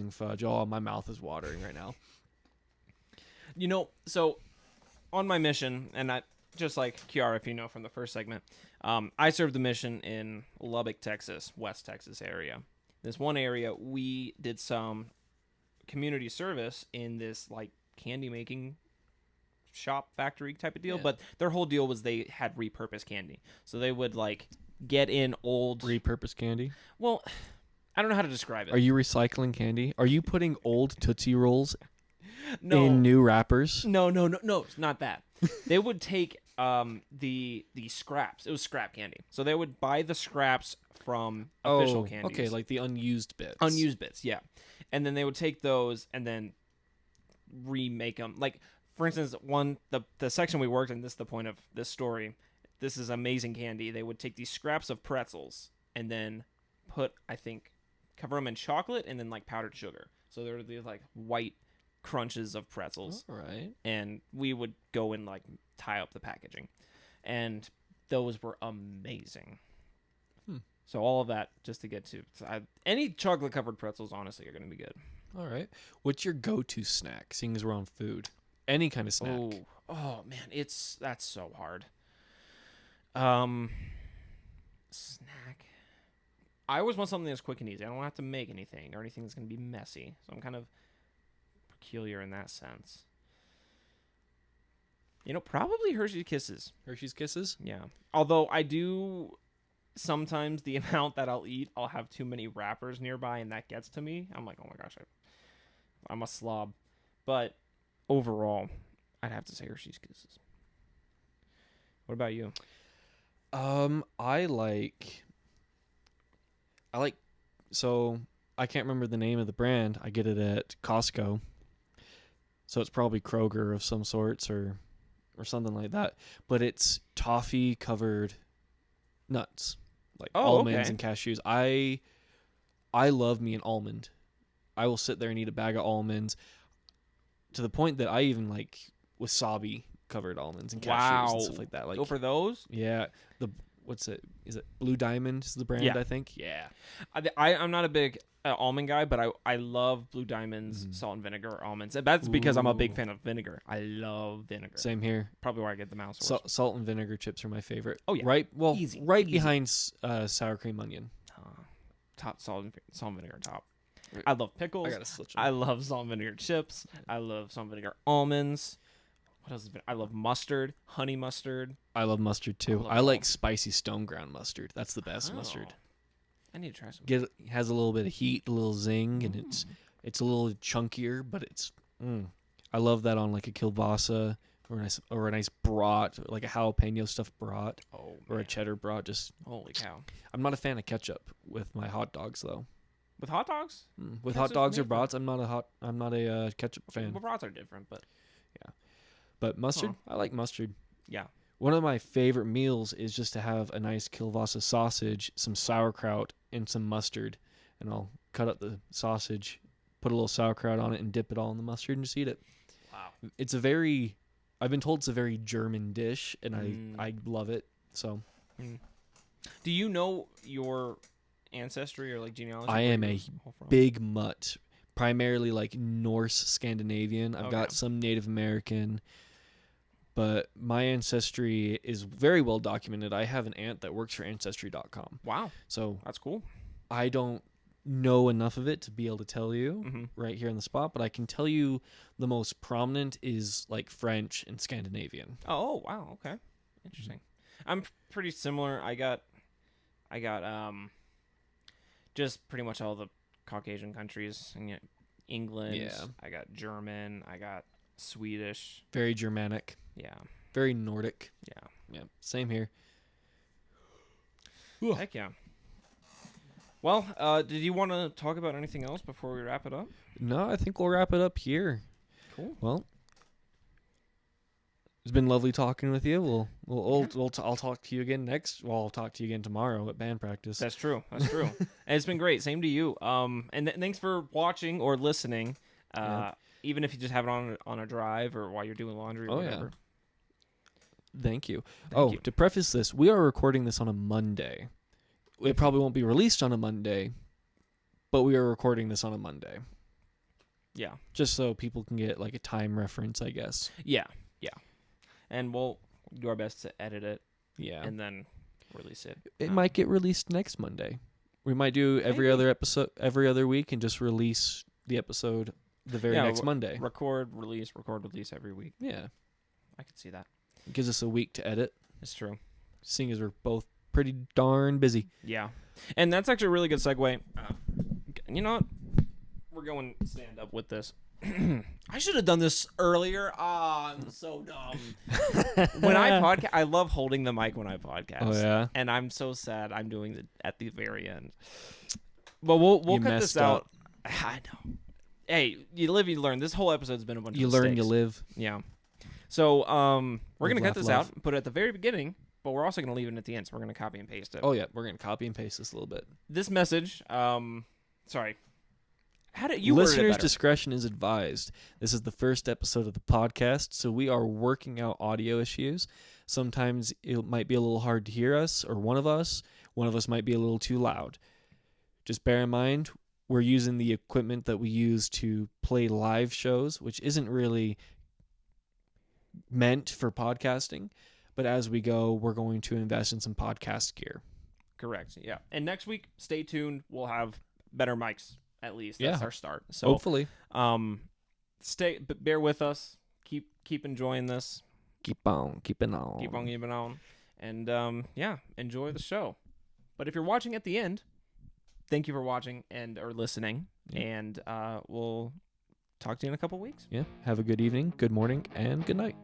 fudge. Oh, my mouth is watering right now. You know, so on my mission, and I just like Kiara, if you know from the first segment, I served the mission in Lubbock, Texas, West Texas area. This one area, we did some community service in this like candy making shop factory type of deal, Yeah. but their whole deal was they had repurposed candy. So they would like get in old Repurposed candy. well, I don't know how to describe it. Are you recycling candy? Are you putting old Tootsie Rolls no, in new wrappers? No, it's not that. They would take the scraps. It was scrap candy. So they would buy the scraps from official candies. Okay, like the unused bits. unused bits, yeah. And then they would take those and then remake them. Like for instance, the section we worked in, this is the point of this story. This is amazing candy. They would take these scraps of pretzels and then cover them in chocolate and then like powdered sugar. So there would be like white crunches of pretzels. All right. And we would go and like tie up the packaging, and those were amazing. So all of that just to get to any chocolate covered pretzels honestly are going to be good. All right. What's your go-to snack, seeing as we're on food? Any kind of snack. Oh man, that's so hard. Snack. I always want something that's quick and easy. I don't have to make anything or anything that's going to be messy. So I'm kind of peculiar in that sense. You know, probably Hershey's Kisses. Hershey's Kisses? Yeah. Although I do sometimes the amount that I'll eat, I'll have too many wrappers nearby and that gets to me. I'm like, oh my gosh, I'm a slob. But overall, I'd have to say Hershey's Kisses. What about you? So I can't remember the name of the brand. I get it at Costco. So it's probably Kroger of some sorts or something like that. But it's toffee covered nuts, like almonds and cashews. I love me an almond. I will sit there and eat a bag of almonds to the point that I even like wasabi covered almonds and cashews and stuff like that. Like, go for those? Yeah. What's it? Is it Blue Diamond is the brand, Yeah. I think? Yeah. I'm not a big almond guy, but I love Blue Diamond's salt and vinegar almonds. That's because I'm a big fan of vinegar. I love vinegar. Same here. Probably where I get the mouse sores. Salt and vinegar chips are my favorite. Oh, yeah. Right Easy. behind sour cream onion. Top salt and vinegar top. I love pickles. I gotta switch 'em. I love salt and vinegar chips. I love salt and vinegar almonds. What else? I love mustard, honey mustard. I love mustard too. love I it all. like spicy stone ground mustard. That's the best Oh. mustard. I need to try some. It has a little bit of heat, a little zing, and it's a little chunkier, but it's. I love that on like a kielbasa or a nice brat, like a jalapeno stuffed brat Oh, or a man. cheddar brat. Just Holy cow! I'm not a fan of ketchup with my hot dogs though. With hot dogs? With Ketchup's hot dogs or made for- brats, I'm not a ketchup fan. Well, brats are different, but But mustard, I like mustard. yeah. One of my favorite meals is just to have a nice kielbasa sausage, some sauerkraut, and some mustard. And I'll cut up the sausage, put a little sauerkraut on it, and dip it all in the mustard and just eat it. Wow. I've been told it's a very German dish, and I love it. So Do you know your ancestry or like genealogy? I Where am you're a all from? big mutt, primarily like Norse Scandinavian. I've got Okay. some Native American, but my ancestry is very well documented. I have an aunt that works for Ancestry.com. Wow, So that's cool. I don't know enough of it to be able to tell you Mm-hmm. right here on the spot, but I can tell you the most prominent is like French and Scandinavian. Oh, wow. Okay, interesting. I'm pretty similar. I got just pretty much all the Caucasian countries. And, England. Yeah. I got German. I got Swedish. Very Germanic, Yeah. very Nordic. Yeah. Yeah, same here. Heck yeah. Well, did you want to talk about anything else before we wrap it up? No, I think we'll wrap it up here. Cool. Well, it's been lovely talking with you. I'll talk to you again next. Well, I'll talk to you again tomorrow at band practice. That's true. That's true. And it's been great. Same to you. And thanks for watching or listening. Yeah. Even if you just have it on a drive or while you're doing laundry or Oh, yeah. whatever. Thank you. Thank you. To preface this, we are recording this on a Monday. It probably won't be released on a Monday, but we are recording this on a Monday. Yeah. Just so people can get like a time reference, I guess. Yeah. Yeah. And we'll do our best to edit it Yeah. and then release it. It might get released next Monday. We might do every Maybe. other episode every other week and just release the episode the very Yeah, next Monday. Record, release every week. Yeah. I can see that. It gives us a week to edit, It's true. seeing as we're both pretty darn busy. Yeah. And that's actually a really good segue. You know what? We're going stand up with this. I should have done this earlier. I'm so dumb. When I podcast, I love holding the mic when I podcast. Oh yeah. And I'm so sad I'm doing it at the very end. But we'll You cut this messed out. up. I know. Hey, you live, you learn. This whole episode's been a bunch You of learn, mistakes. you live. Yeah. So we're Live, gonna cut laugh, this love. out, put it at the very beginning, but we're also gonna leave it at the end. So we're gonna copy and paste it. Oh yeah, we're gonna copy and paste this a little bit. This message. Sorry. How did you word it Listeners' better? discretion is advised. This is the first episode of the podcast, so we are working out audio issues. Sometimes it might be a little hard to hear us, or one of us might be a little too loud. Just bear in mind, we're using the equipment that we use to play live shows, which isn't really meant for podcasting, but as we go, we're going to invest in some podcast gear. Correct. Yeah. And next week, stay tuned. We'll have better mics. At least Yeah. that's our start. So Hopefully. bear with us. Keep enjoying this. Keep on keeping on. Keep on keeping on. And enjoy the show. But if you're watching at the end, thank you for watching or listening. Yeah. And we'll talk to you in a couple weeks. Yeah. Have a good evening, good morning, and good night.